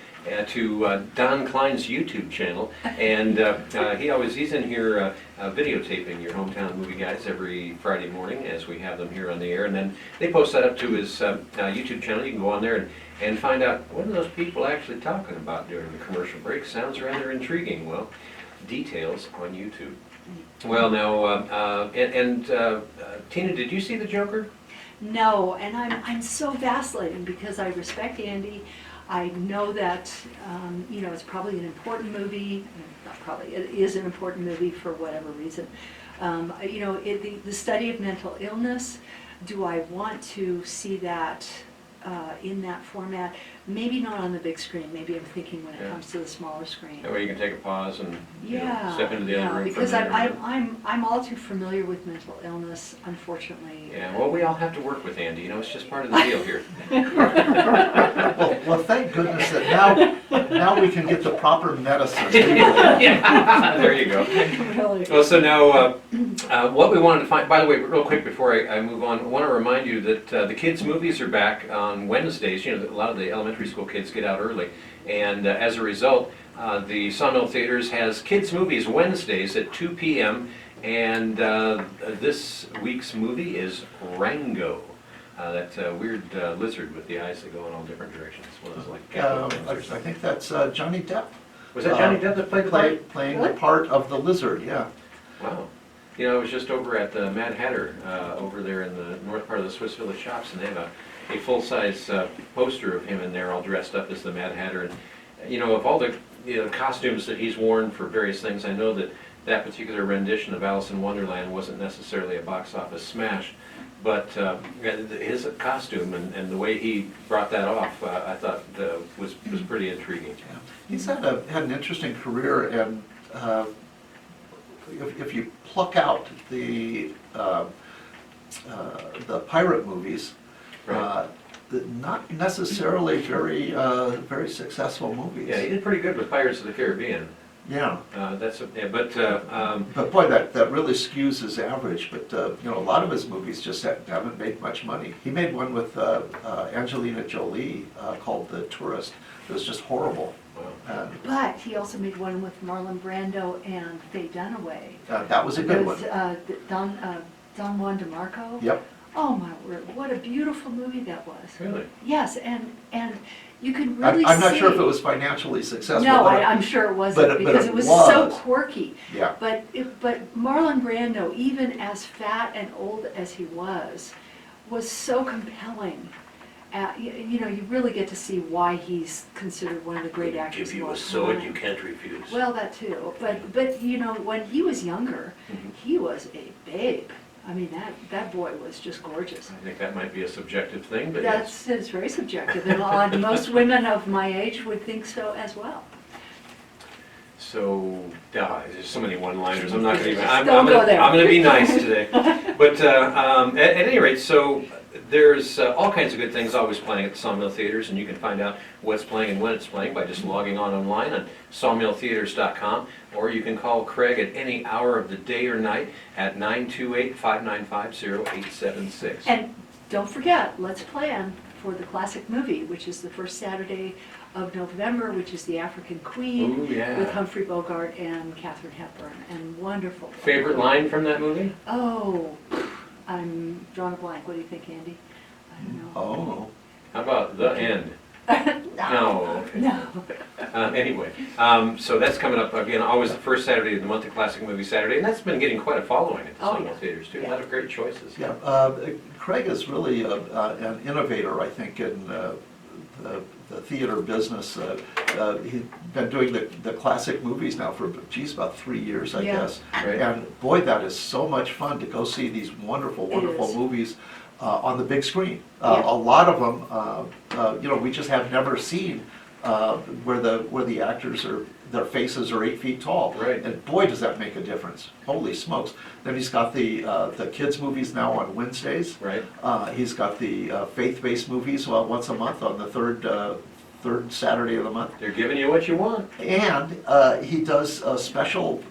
S1: to Don Klein's YouTube channel. And he's in here videotaping your hometown movie guys every Friday morning as we have them here on the air. And then they post that up to his YouTube channel. You can go on there and find out what are those people actually talking about during the commercial break. Sounds rather intriguing. Well, details on YouTube. Well, now, Tina, did you see The Joker?
S3: No, and I'm so vacillating because I respect Andy. I know that, it's probably an important movie, not probably, it is an important movie for whatever reason. The study of mental illness, do I want to see that in that format? Maybe not on the big screen, maybe I'm thinking when it
S1: Yeah.
S3: comes to the smaller screen.
S1: That way you can take a pause and step into the
S3: Yeah,
S1: other room.
S3: because
S1: for a minute.
S3: I'm all too familiar with mental illness, unfortunately.
S1: Yeah, well, we all have to work with Andy, it's just part of the deal here.
S2: Well, thank goodness that now we can get the proper medicine.
S1: Yeah, there you go.
S3: Really.
S1: Well, so now, what we wanted to find, by the way, real quick before I move on, I want to remind you that the kids' movies are back on Wednesdays. A lot of the elementary school kids get out early, and as a result, the Sawmill Theaters has kids' movies Wednesdays at 2 p.m., and this week's movie is Rango. That weird lizard with the eyes that go in all different directions. One of those like gecko things or
S2: I
S1: something.
S2: think that's Johnny Depp.
S1: Was that Johnny Depp that played the part?
S2: Playing the part of the lizard, yeah.
S1: Wow. I was just over at the Mad Hatter, over there in the north part of the Swiss Village Shops, and they have a full-size poster of him in there all dressed up as the Mad Hatter. And, of all the costumes that he's worn for various things, I know that particular rendition of Alice in Wonderland wasn't necessarily a box office smash, but his costume and the way he brought that off, I thought was pretty intriguing.
S2: Yeah. He's had an interesting career, and if you pluck out the pirate movies,
S1: Right.
S2: not necessarily very successful movies.
S1: Yeah, he did pretty good with Pirates of the Caribbean.
S2: Yeah.
S1: But
S2: But boy, that really skews his average, but, you know, a lot of his movies just haven't made much money. He made one with Angelina Jolie called The Tourist. It was just horrible.
S1: wow.
S3: But he also made one with Marlon Brando and Faye Dunaway.
S2: That was a good one.
S3: With Don Juan DeMarco.
S2: Yep.
S3: Oh my word, what a beautiful movie that was.
S1: Really?
S3: Yes, and you can really see.
S2: I'm not sure if it was financially successful.
S3: No,
S2: but
S3: I'm sure it wasn't,
S2: but
S3: because
S2: it
S3: it was so
S2: was.
S3: quirky.
S2: Yeah.
S3: But Marlon Brando, even as fat and old as he was so compelling. You know, you really get to see why he's considered one of the great actors of all time.
S1: can't refuse.
S3: Well, that too, but you know, when he was younger,
S1: Mhm.
S3: he was a babe. I mean, that boy was just gorgeous.
S1: I think that might be a subjective thing, but yes.
S3: It's very subjective, and most women of my age would think so as well.
S1: So, there's so many one-liners, I'm not gonna even,
S3: Don't go there.
S1: I'm gonna be nice today. But at any rate, so there's all kinds of good things always playing at the Sawmill Theaters, and you can find out what's playing and when it's playing by just logging online on sawmilltheaters.com, or you can call Craig at any hour of the day or night at 928-595-0876.
S3: And don't forget, let's plan for the classic movie, which is the first Saturday of November, which is The African Queen,
S1: Ooh, yeah.
S3: with Humphrey Bogart and Katharine Hepburn, and wonderful.
S1: Favorite line from that movie?
S3: Oh, I'm drawing a blank. What do you think, Andy? I don't know.
S2: Oh.
S1: How about The End? No, okay.
S3: No.
S1: Anyway, so that's coming up again, always the first Saturday of the month, the Classic Movie Saturday, and that's been getting quite a following at the
S3: Oh,
S1: Sawmill
S3: yeah.
S1: Theaters too. A
S3: Yeah.
S1: lot of great choices.
S2: Yeah, Craig is really an innovator, I think, in the theater business. He's been doing the classic movies now for, about 3 years, I
S3: Yeah.
S2: guess.
S1: Right.
S2: And boy, that is so much fun to go see these wonderful, wonderful
S3: is.
S2: movies on the big screen.
S3: Yeah.
S2: A lot of them, you know, we just have never seen where the actors their faces are 8 feet tall.
S1: Right.
S2: And boy, does that make a difference. Holy smokes. Then he's got the kids' movies now on Wednesdays.
S1: Right.
S2: He's got the faith-based movies once a month on the third Saturday of the month.
S1: They're giving you what you want.
S2: And he does special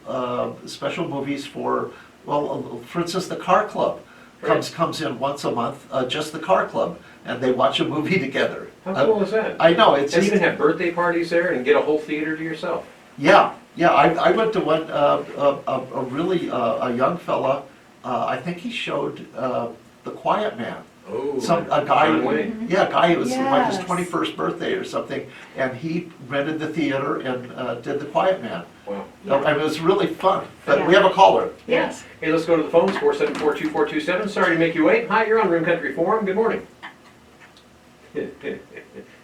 S2: movies for, well, for instance, the Car Club comes in once a month, just the Car Club, and they watch a movie together.
S1: How cool is that?
S2: I know, it's
S1: And
S2: just,
S1: even have birthday parties there and get a whole theater to yourself.
S2: yeah. I went to one, a really a young fella. I think he showed The Quiet Man.
S1: Oh,
S2: A guy,
S1: John Wayne.
S2: yeah, a guy who was like his
S3: Yes.
S2: 21st birthday or something, and he rented the theater and did The Quiet Man.
S1: Wow.
S3: Yeah.
S2: I mean, it was really fun. But we
S3: Yeah.
S2: have a caller.
S3: Yes.
S1: Hey, let's go to the phones, 474-2427. Sorry to make you wait. Hi, you're on Room Country Forum. Good morning.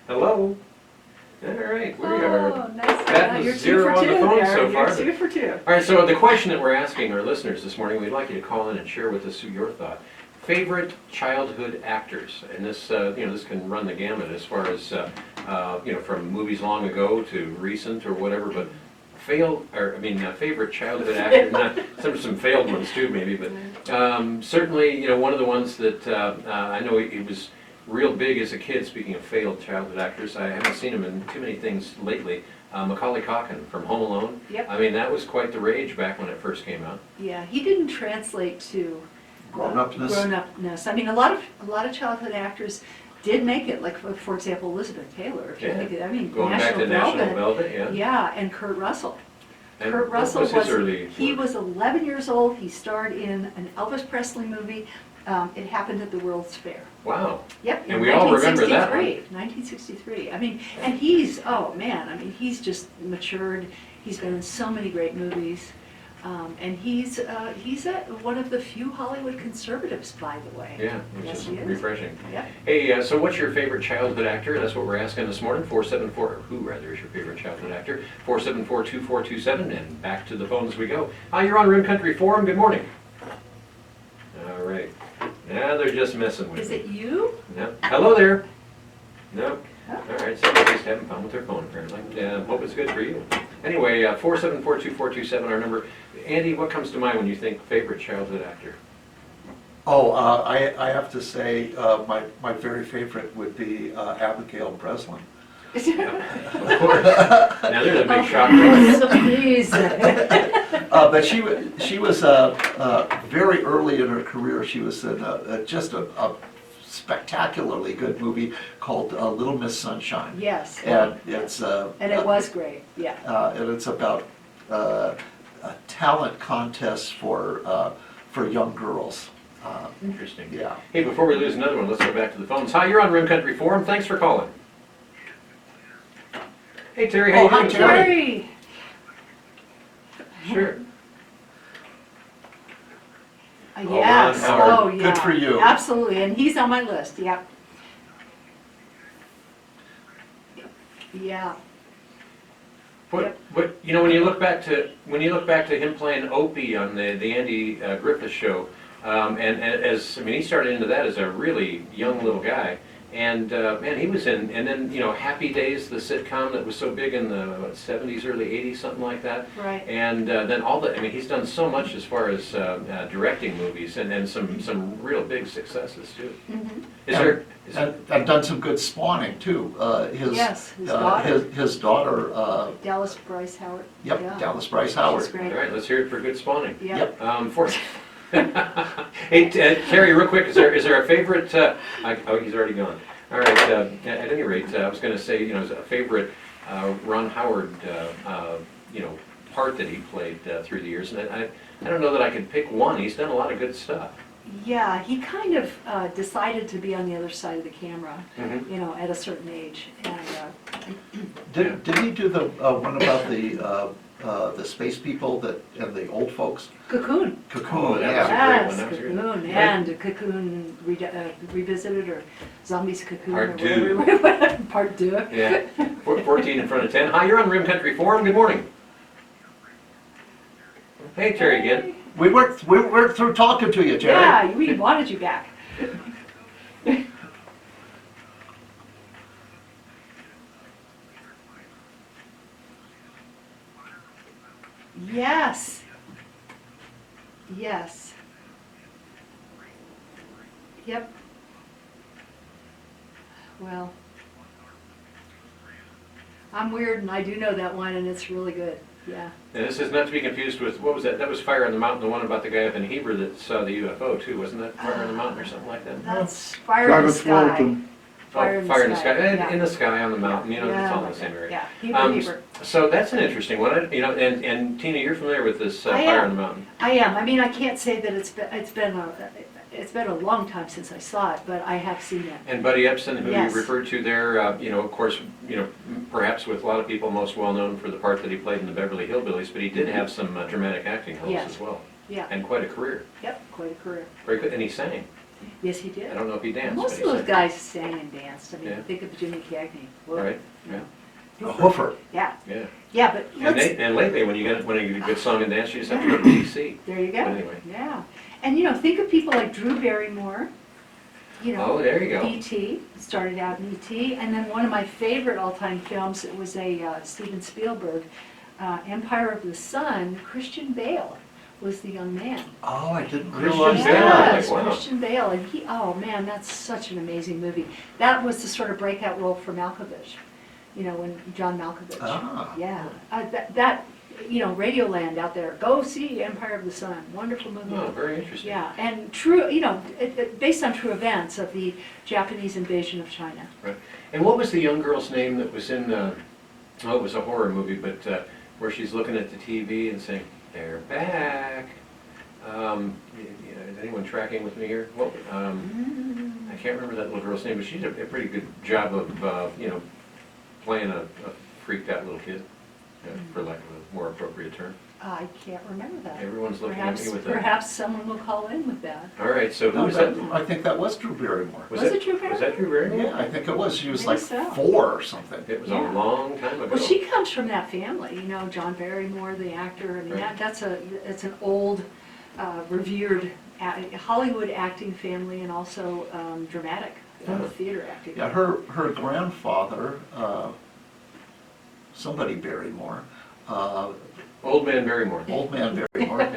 S1: Hello. All right, we are.
S3: Oh, nice.
S1: That was
S3: You're
S1: 0
S3: 2 for
S1: on the
S3: 2
S1: phone
S3: there.
S1: so far.
S3: You're 2 for 2.
S1: All right, so the question that we're asking our listeners this morning, we'd like you to call in and share with us your thought. Favorite childhood actors, and this, this can run the gamut as far as, from movies long ago to recent or whatever, but favorite childhood actor, not some failed ones too maybe, but certainly, one of the ones that I know he was real big as a kid, speaking of failed childhood actors, I haven't seen him in too many things lately. Macaulay Culkin from Home Alone.
S3: Yep.
S1: I mean, that was quite the rage back when it first came out.
S3: Yeah, he didn't translate to
S2: Grown-upness.
S3: grown-upness. I mean, a lot of childhood actors did make it. Like, for example, Elizabeth Taylor. If you
S1: Yeah.
S3: think of, I mean,
S1: Going back to National Velvet, yeah.
S3: Yeah, and Kurt Russell.
S1: And
S3: Kurt
S1: what
S3: Russell
S1: was his early
S3: he
S1: work?
S3: was 11 years old. He starred in an Elvis Presley movie. It happened at the World's Fair.
S1: Wow.
S3: Yep.
S1: And
S3: in
S1: we all remember that one.
S3: 1963. I mean, and he's, oh man, I mean, he's just matured. He's been in so many great movies. And he's one of the few Hollywood conservatives, by the way.
S1: Yeah, which
S3: Yes,
S1: is
S3: he is.
S1: refreshing.
S3: Yep.
S1: Hey, so what's your favorite childhood actor? That's what we're asking this morning. 474, who rather is your favorite childhood actor? 474-2427, and back to the phones we go. Hi, you're on Rim Country Forum. Good morning. All right. Yeah, they're just messing with
S3: Is
S1: me.
S3: it you?
S1: No. Hello there. No.
S3: Oh.
S1: All right, somebody's having fun with their phone apparently. Hope it's good for you. Anyway, 4742427, our number. Andy, what comes to mind when you think favorite childhood actor?
S2: Oh, I have to say, my very favorite would be Abigail Breslin.
S1: Of course. Now there's a big shock.
S3: Oh, please.
S2: But she was very early in her career. She was in just a spectacularly good movie called Little Miss Sunshine.
S3: Yes.
S2: And it's
S3: And it was great, yeah.
S2: and it's about a talent contest for young girls.
S1: Interesting.
S2: Yeah.
S1: Hey, before we lose another one, let's go back to the phones. Hi, you're on Rim Country Forum. Thanks for calling. Hey, Terry, how
S2: Oh,
S1: you
S2: hi,
S1: doing?
S2: Terry.
S1: Sure.
S3: Yes,
S1: Ron Howard.
S3: oh, yeah.
S2: Good for you.
S3: Absolutely, and he's on my list, yep. Yeah,
S1: What you know, when you look back to him playing Opie on the Andy Griffith show, and as I mean, he started into that as a really young little guy, and man, he was in, and then you know, Happy Days, the sitcom that was so big in the 70s, early 80s, something like that.
S3: right.
S1: And then I mean, he's done so much as far as directing movies, and some real big successes too.
S3: Mhm.
S2: And done some good spawning too.
S3: Yes, his daughter.
S2: His daughter.
S3: Dallas Bryce Howard.
S2: Yep,
S3: Yeah.
S2: Dallas Bryce Howard.
S3: She's great.
S1: All right, let's hear it for good spawning.
S3: Yep.
S1: Hey, Terry, real quick, is there a favorite? Oh, he's already gone. All right. At any rate, I was going to say, you know, is a favorite Ron Howard, you know, part that he played through the years, and I don't know that I could pick one. He's done a lot of good stuff.
S3: Yeah, he kind of decided to be on the other side of the camera,
S1: Mhm.
S3: you know, at a certain age. And
S2: Did he do the one about the space people and the old folks?
S3: Cocoon.
S2: Cocoon,
S1: Oh, that was
S2: yeah.
S1: a great
S3: Yes,
S1: one, that was good.
S3: Cocoon, and Cocoon Revisited, or Zombies Cocoon, or
S1: Part two.
S3: whatever. Part 2.
S1: Yeah. 14 in front of 10. Hi, you're on Rim Country Forum. Good morning. Hey, Terry again.
S2: We worked through talking to you, Jerry.
S3: Yeah, we wanted you back. Yes. Yes. Yep. Well, I'm weird and I do know that one and it's really good, yeah.
S1: And this is not to be confused with, what was that? That was Fire on the Mountain, the one about the guy up in Heber that saw the UFO too, wasn't that Fire on the Mountain or something like that?
S3: That's Fire in the
S8: Travis
S3: Sky.
S8: Walton.
S3: Fire in the
S1: Fire in the
S3: Sky,
S1: Sky,
S3: yeah.
S1: in the sky, on the mountain, you know,
S3: Yeah,
S1: it's all in
S3: like
S1: the same
S3: that.
S1: area.
S3: Yeah, Heber.
S1: So that's an interesting one, you know, and Tina, you're familiar with this
S3: I
S1: Fire
S3: am.
S1: on the Mountain.
S3: I am. I mean, I can't say that it's been a long time since I saw it, but I have seen it.
S1: And Buddy Epson, who
S3: Yes.
S1: you referred to there, you know, of course, you know, perhaps with a lot of people most well known for the part that he played in the Beverly Hillbillies, but he did have some dramatic acting roles
S3: Yes.
S1: as well,
S3: Yeah.
S1: and quite a career.
S3: Yep. Quite a career.
S1: Very good, and he sang.
S3: Yes, he did.
S1: I don't know if he danced, but
S3: Most
S1: he
S3: of those
S1: sang.
S3: guys sang and danced. I mean,
S1: Yeah.
S3: think of Jimmy Cagney. Whoa.
S1: Right, yeah,
S2: A hoofer.
S3: Yeah.
S1: yeah.
S3: Yeah, but
S1: And
S3: let's.
S1: and lately, when you get a good song and dance, you just have to go to DC.
S3: There you go.
S1: But anyway.
S3: Yeah. And you know, think of people like Drew Barrymore. You know.
S1: Oh, there you go.
S3: E.T. Started out in E.T. And then one of my favorite all-time films, it was a Steven Spielberg, Empire of the Sun. Christian Bale was the young man.
S2: Oh, I didn't
S1: Christian
S2: realize
S1: Bale.
S2: that.
S3: Yes,
S1: Wow.
S3: Christian Bale, and oh man, that's such an amazing movie. That was the sort of breakout role for Malkovich, you know, when John Malkovich.
S2: Ah.
S3: Yeah, that you know, Radioland out there, go see Empire of the Sun, wonderful movie.
S1: Oh, very interesting.
S3: Yeah, and true, you know, based on true events of the Japanese invasion of China.
S1: Right. And what was the young girl's name that was in, oh, it was a horror movie, but where she's looking at the TV and saying, "They're back." Is anyone tracking with me here? Well, I can't remember that little girl's name, but she did a pretty good job of, you know, playing a freaked out little kid, for lack of a more appropriate term.
S3: I can't remember that.
S1: Everyone's looking at me with that.
S3: Perhaps someone will call in with that.
S1: All right, so who
S2: No,
S1: was that?
S2: I think that was Drew Barrymore.
S3: Was it Drew
S1: Was that Drew Barrymore?
S2: Yeah, I think it was. She was
S3: Maybe
S2: like
S3: so.
S2: 4 or something.
S1: It was
S3: Yeah.
S1: a long time ago.
S3: Well, she comes from that family, you know, John Barrymore, the actor. I mean,
S1: Right.
S3: it's an old revered Hollywood acting family and also dramatic theater acting.
S2: Yeah, her grandfather, somebody Barrymore,
S1: Old Man Barrymore.
S2: Old Man Barrymore,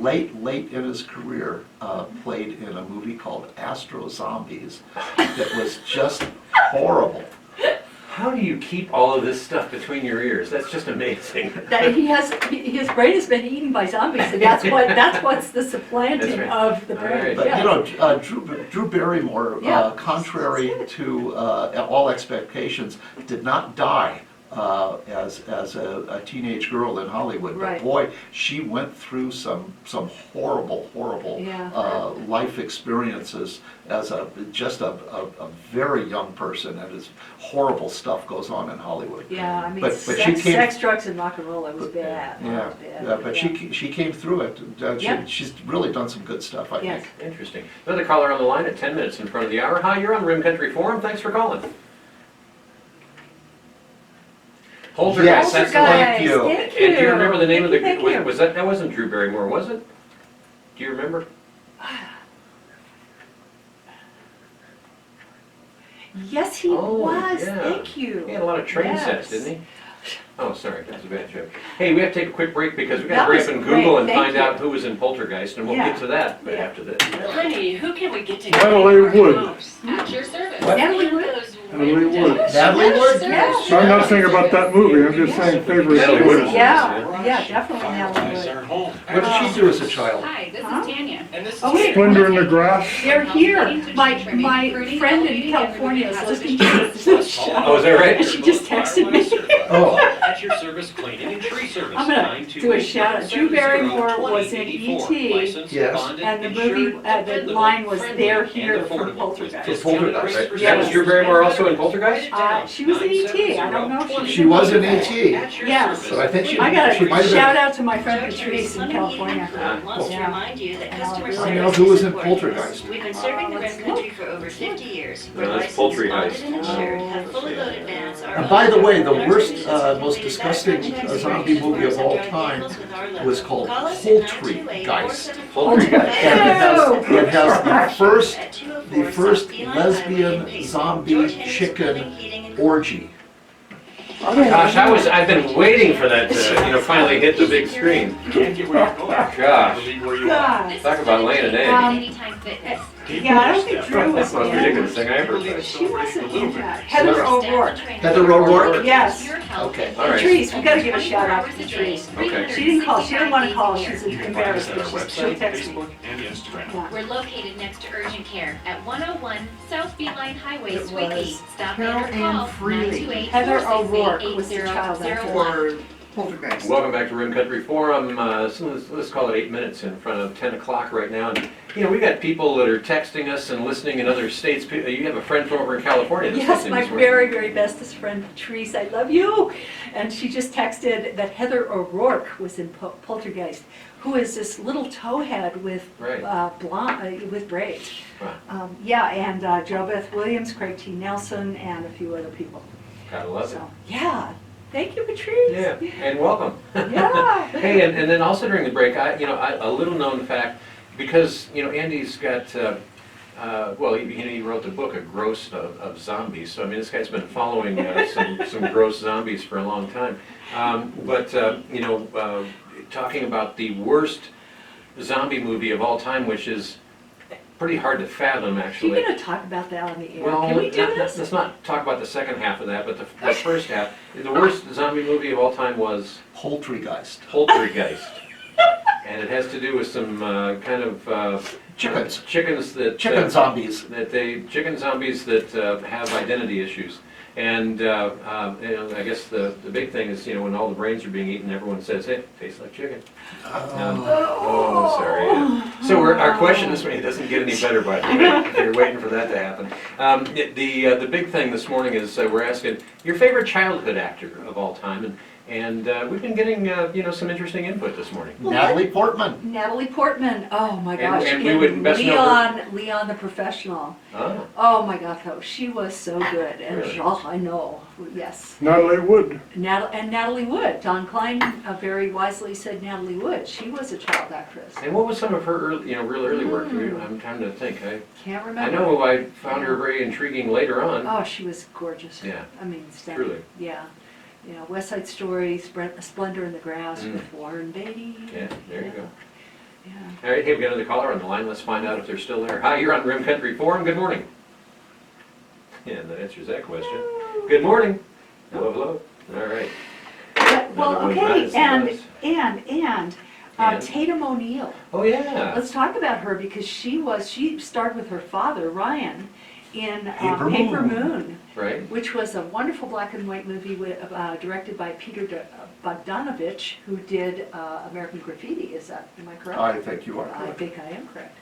S2: late in his career, played in a movie called Astro Zombies that was just horrible.
S1: How do you keep all of this stuff between your ears? That's just amazing.
S3: That his brain has been eaten by zombies, and that's what's the supplanting
S1: That's right.
S3: of the brain.
S1: All right.
S2: But
S3: Yeah.
S2: Drew Barrymore,
S3: Yeah.
S2: contrary to all expectations, did not die as a teenage girl in Hollywood.
S3: Right.
S2: But boy, she went through some horrible
S3: Yeah.
S2: life experiences as just a very young person, and as horrible stuff goes on in Hollywood.
S3: Yeah, I mean,
S2: But
S3: sex,
S2: she came.
S3: sex, drugs, and rock and roll, that was bad.
S2: Yeah,
S3: That was bad.
S2: yeah, but she came through it.
S3: Yep.
S2: She's really done some good stuff, I
S3: Yes.
S2: think.
S1: Interesting. Another caller on the line at 10 minutes in front of the hour. Hi, you're on Rim Country Forum. Thanks for calling. Poltergeist,
S2: Yes,
S1: that's the
S3: Poltergeist,
S1: one.
S2: Thank you.
S3: Thank you.
S1: And do you remember the name of the,
S3: Thank you.
S1: was that wasn't Drew Barrymore, was it? Do you remember?
S3: Yes, he
S1: Oh,
S3: was.
S1: yeah.
S3: Thank you.
S1: He had a lot of train
S3: Yes.
S1: sets, didn't he? Oh, sorry, that was a bad joke. Hey, we have to take a quick break because we got
S3: That
S1: to hurry
S3: was
S1: up and
S3: great,
S1: Google and
S3: thank
S1: find
S3: you.
S1: out who was in Poltergeist, and we'll
S3: Yeah.
S1: get to that
S3: Yeah.
S1: after this.
S9: Honey, who can we get to?
S8: Natalie Wood.
S9: At your service.
S3: Natalie Wood?
S8: Natalie Wood.
S2: Natalie Wood?
S3: Yes.
S8: I'm not saying about that movie, I'm just saying favorite.
S1: Natalie Wood is-
S3: Yeah, definitely Natalie
S5: Fireflies
S3: Wood.
S5: aren't home.
S2: What did she do as a child?
S9: Hi, this
S3: Huh?
S9: is Tanya.
S5: And this is
S3: Oh, wait.
S8: Splendor in the Grass.
S3: They're here. My friend in California is listening to this show.
S1: Oh, is that right?
S3: She just texted me.
S2: Oh.
S5: At your service cleaning and tree service.
S3: I'm gonna do a shout out. Drew Barrymore was in E.T.
S2: Yes.
S3: And the movie, the line was "They're here" from Poltergeist.
S2: For Poltergeist, right?
S3: Yeah.
S1: Was Drew Barrymore also in Poltergeist?
S3: She was in E.T. I don't know if
S2: She was in E.T.
S3: Yes.
S2: So I think she
S3: I got
S2: she
S3: a
S2: might have
S3: shout
S2: been.
S3: out to my friend Patrice in California.
S9: Wants to
S3: Yeah.
S9: remind you that customer
S3: I
S9: service
S2: know who was
S9: is
S2: in
S9: important to us.
S2: Poltergeist.
S9: We've been serving the
S3: Let's
S9: Rim Country for over 50 years. We're
S1: No, that's
S9: licensed,
S1: Poltergeist.
S9: bonded, and insured, have fully loaded vans.
S2: And by the way, the worst, most disgusting zombie movie of all time was called Poultrygeist.
S1: Poltergeist.
S2: It has the first lesbian zombie chicken orgy.
S1: Gosh, I've been waiting for that to, finally hit the big screen.
S5: Can't get where you're going.
S1: Gosh.
S5: Believe where you are.
S3: God.
S1: Talk about laying an egg.
S9: Anytime Fitness.
S3: Yeah, I don't think Drew
S1: That's
S3: was
S1: the most
S3: in.
S1: ridiculous thing I ever heard.
S3: She wasn't in that. Heather O'Rourke.
S2: Heather O'Rourke?
S3: Yes.
S2: Okay.
S1: All right.
S3: Patrice, we gotta give a shout out to Patrice.
S1: Okay.
S3: She didn't call, she didn't wanna call, she's embarrassed, but she'll text me.
S5: Facebook and Instagram.
S3: Yeah.
S10: We're located next to Urgent Care at 101 South Beeline Highway,
S3: It
S10: Squeaky.
S3: was
S10: Stop in
S3: Carol
S10: or
S3: Ann
S10: call
S3: Freely. Heather O'Rourke was the child actor.
S10: 928-8001.
S2: Poltergeist.
S1: Welcome back to Rim Country Forum. So let's call it 8 minutes in front of 10 o'clock right now. And, we got people that are texting us and listening in other states. You have a friend from over in California that's
S3: Yes,
S1: listening
S3: my
S1: this morning.
S3: very, very bestest friend Patrice, I love you. And she just texted that Heather O'Rourke was in Poltergeist, who is this little towhead with
S1: Right.
S3: blonde, with braids.
S1: Wow.
S3: Yeah, and Jo Beth Williams, Craig T. Nelson, and a few other people.
S1: Gotta love it.
S3: So, yeah, thank you, Patrice.
S1: Yeah, and welcome.
S3: Yeah.
S1: Hey, and then also during the break, a little known fact, because, Andy's got, he wrote the book, A Gross of Zombies. So, this guy's been following some gross zombies for a long time. Talking about the worst zombie movie of all time, which is pretty hard to fathom,
S3: Are
S1: actually.
S3: you gonna talk about that on the air?
S1: Well,
S3: Can we do this?
S1: let's not talk about the second half of that, but the first half. The worst zombie movie of all time was
S2: Poltergeist.
S1: Poltergeist. And it has to do with some kind of
S2: Chickens.
S1: chickens that
S2: Chicken zombies.
S1: chicken zombies that have identity issues. And I guess the big thing is when all the brains are being eaten, everyone says, "Hey, tastes like chicken." Oh, sorry. So our question this way doesn't get any better, by the way. If you're waiting for that to happen. The big thing this morning is we're asking your favorite childhood actor of all time, And we've been getting, some interesting input this morning.
S3: Well,
S2: Natalie Portman.
S3: Natalie Portman, oh my
S1: And-
S3: gosh.
S1: and we would best know her-
S3: Leon the Professional.
S1: Ah,
S3: Oh my God, though, she was so good. And
S1: Really?
S3: I know, yes.
S8: Natalie Wood.
S3: Natalie Wood, Don Klein very wisely said Natalie Wood. She was a child actress.
S1: and what was some of her early, real early work? I'm trying to think.
S3: Can't
S1: I
S3: remember.
S1: know I found her very intriguing later on.
S3: Oh, she was gorgeous.
S1: Yeah.
S3: I mean, stunning.
S1: Truly.
S3: Yeah. West Side Story, Splendor in the Grass
S1: Mm.
S3: with Warren Beatty.
S1: Yeah, there you go.
S3: Yeah.
S1: All right, hey, we got another caller on the line. Let's find out if they're still there. Hi, you're on Rim Country Forum. Good morning. Yeah, that answers that question. Good morning. Hello, hello. All right.
S3: Well,
S1: Another one
S3: okay,
S1: bites the
S3: and
S1: dust. And?
S3: Tatum O'Neal.
S1: Oh, yeah.
S3: Let's talk about her because she starred with her father, Ryan, in
S2: Paper
S3: Moon,
S1: Right.
S3: which was a wonderful black and white movie directed by Peter Bogdanovich, who did American Graffiti. Am I correct?
S2: I think you are
S3: I
S2: correct.
S3: think I am correct.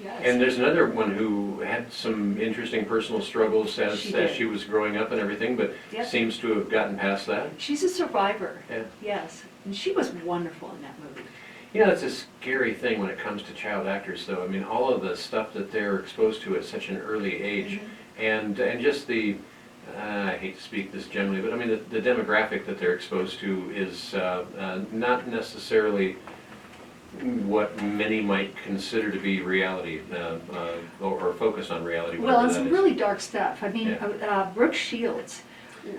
S3: Yes.
S1: And there's another one who had some interesting personal struggles as
S3: She did.
S1: she was growing up and everything, but
S3: Yep.
S1: seems to have gotten past that.
S3: She's a survivor.
S1: Yeah.
S3: Yes, and she was wonderful in that movie.
S1: It's a scary thing when it comes to child actors, though. I mean, all of the stuff that they're exposed to at such an early age, and just the, I hate to speak this generally, but I mean, the demographic that they're exposed to is not necessarily what many might consider to be reality, or focus on reality.
S3: Well,
S1: whatever
S3: it's
S1: that is.
S3: really dark stuff. I mean, Brooke Shields,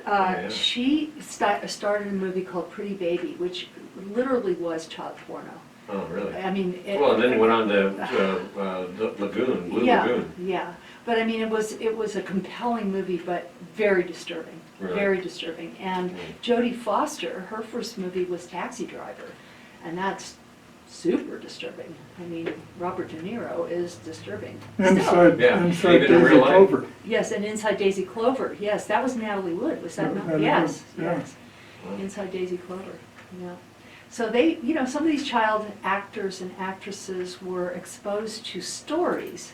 S1: Yeah.
S3: she starred in a movie called Pretty Baby, which literally was child porno.
S1: Oh, really?
S3: I mean,
S1: Well, and then he went on to the Lagoon, Blue
S3: yeah,
S1: Lagoon.
S3: yeah. But I mean, it was a compelling movie, but very disturbing,
S1: Really?
S3: very disturbing. And Jodie Foster, her first movie was Taxi Driver, and that's super disturbing. I mean, Robert De Niro is disturbing. Still.
S8: Inside
S1: Yeah,
S8: Inside
S1: even in
S8: Daisy
S1: real life.
S8: Clover.
S3: Yes, and Inside Daisy Clover. Yes, that was Natalie Wood. Was that not?
S8: Natalie
S3: Yes,
S8: Wood, yeah.
S3: yes. Inside Daisy Clover. Yeah. So they, some of these child actors and actresses were exposed to stories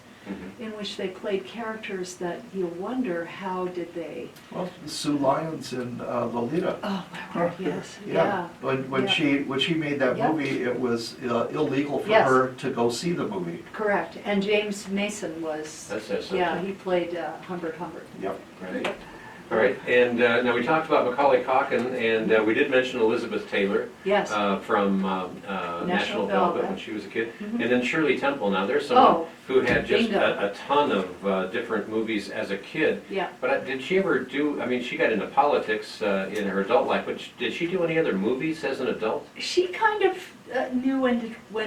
S3: in which they played characters that you wonder how did they.
S2: Well, Sue Lyons in Lolita.
S3: Oh my word! Yes.
S2: Yeah, when
S3: Yeah.
S2: she made that
S3: Yep.
S2: movie, it was illegal for
S3: Yes.
S2: her to go see the movie.
S3: Correct. And James Mason was.
S1: That says something.
S3: Yeah, he played Humbert.
S2: Yep.
S1: Right. All right, and now we talked about Macaulay Culkin, and we did mention Elizabeth Taylor
S3: Yes.
S1: from National Velvet when she was a kid, and then Shirley Temple. Now there's someone
S3: Oh,
S1: who had just
S3: bingo.
S1: a ton of different movies as a kid.
S3: Yeah.
S1: But did she ever do? I mean, she got into politics in her adult life, but did she do any other movies as an adult?
S3: She kind of knew when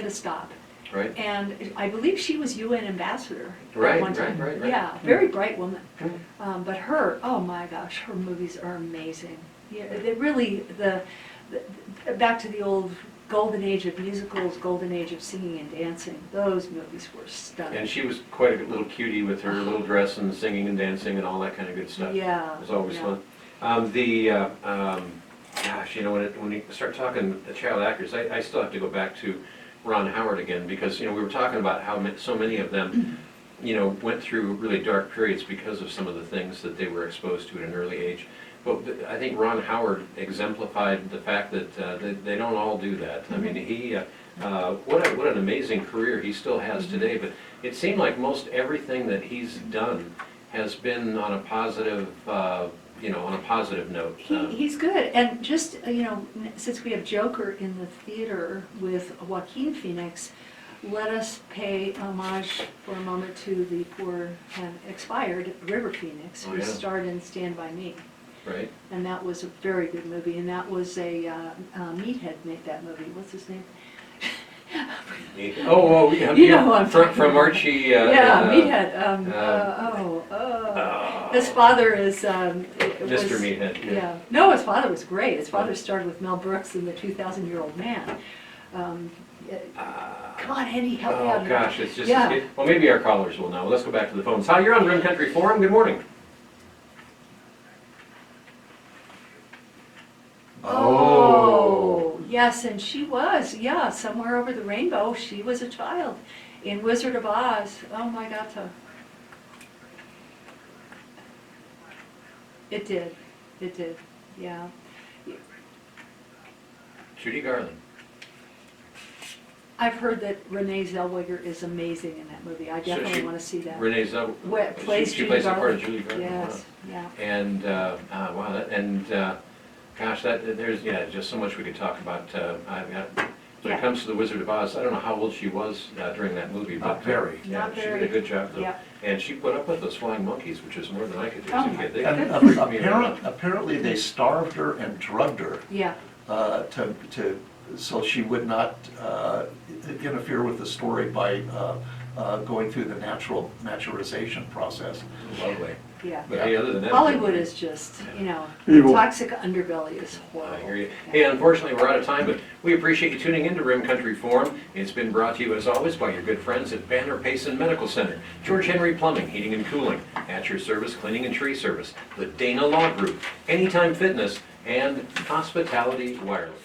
S3: to stop.
S1: Right.
S3: And I believe she was UN ambassador at
S1: Right,
S3: one time.
S1: right.
S3: Yeah, very bright woman.
S1: Mhm.
S3: But her, oh my gosh, her movies are amazing. Yeah, they really, back to the old golden age of musicals, golden age of singing and dancing, those movies were stunning.
S1: And she was quite a little cutie with her little dress and singing and dancing and all that kind of good stuff.
S3: Yeah.
S1: It was always
S3: yeah.
S1: fun. Gosh, when you start talking child actors, I still have to go back to Ron Howard again, because, we were talking about how so many of them, went through really dark periods because of some of the things that they were exposed to at an early age. But I think Ron Howard exemplified the fact that they don't all do that. I mean, what an amazing career he still has today, but it seemed like most everything that he's done has been on a positive, note.
S3: He's good, and just, since we have Joker in the theater with Joaquin Phoenix, let us pay homage for a moment to the poor and expired River Phoenix, who starred in Stand By Me.
S1: Right.
S3: And that was a very good movie, and that was Meathead made that movie. What's his name?
S1: Oh, yeah,
S3: You know who I'm
S1: from Archie.
S3: Yeah, Meathead. His father is.
S1: Mr. Meathead.
S3: Yeah. No, his father was great. His father starred with Mel Brooks in The 2,000-Year-Old Man. Come on, Andy, help me out
S1: Oh,
S3: here.
S1: gosh, it's just,
S3: Yeah.
S1: well, maybe our callers will know. Let's go back to the phones. Hi, you're on Rim Country Forum. Good morning.
S3: Oh, yes, and she was, somewhere over the rainbow. She was a child in Wizard of Oz. Oh my God. It did, yeah.
S1: Judy Garland.
S3: I've heard that Renee Zellweger is amazing in that movie. I
S1: So
S3: definitely
S1: she-
S3: want to see that.
S1: Renee Zellweger.
S3: Plays
S1: She
S3: Judy
S1: plays the part of
S3: Garland.
S1: Judy Garland.
S3: Yes, yeah.
S1: Wow. And, wow, gosh, there's, yeah, just so much we could talk about. When
S3: Yeah.
S1: it comes to the Wizard of Oz, I don't know how old she was during that movie, but.
S2: Not very.
S1: Yeah,
S3: Not
S1: she
S3: very.
S1: did a good job though.
S3: Yeah.
S1: And she put up with those flying monkeys, which is more than I could do
S3: Oh
S1: as a
S3: my
S1: kid. They-
S2: And
S1: I mean,
S2: apparently they starved her and drugged her
S3: Yeah,
S2: so she would not interfere with the story by going through the maturization process.
S1: Lovely.
S3: yeah.
S1: But hey, other than that.
S3: Hollywood is just,
S8: Evil.
S3: toxic underbelly is
S1: I
S3: horrible.
S1: hear you. Hey, unfortunately, we're out of time, but we appreciate you tuning in to Rim Country Forum. It's been brought to you, as always, by your good friends at Banner Payson Medical Center, George Henry Plumbing, Heating and Cooling, At Your Service, Cleaning and Tree Service, the Dana Law Group, Anytime Fitness, and Hospitality Wireless.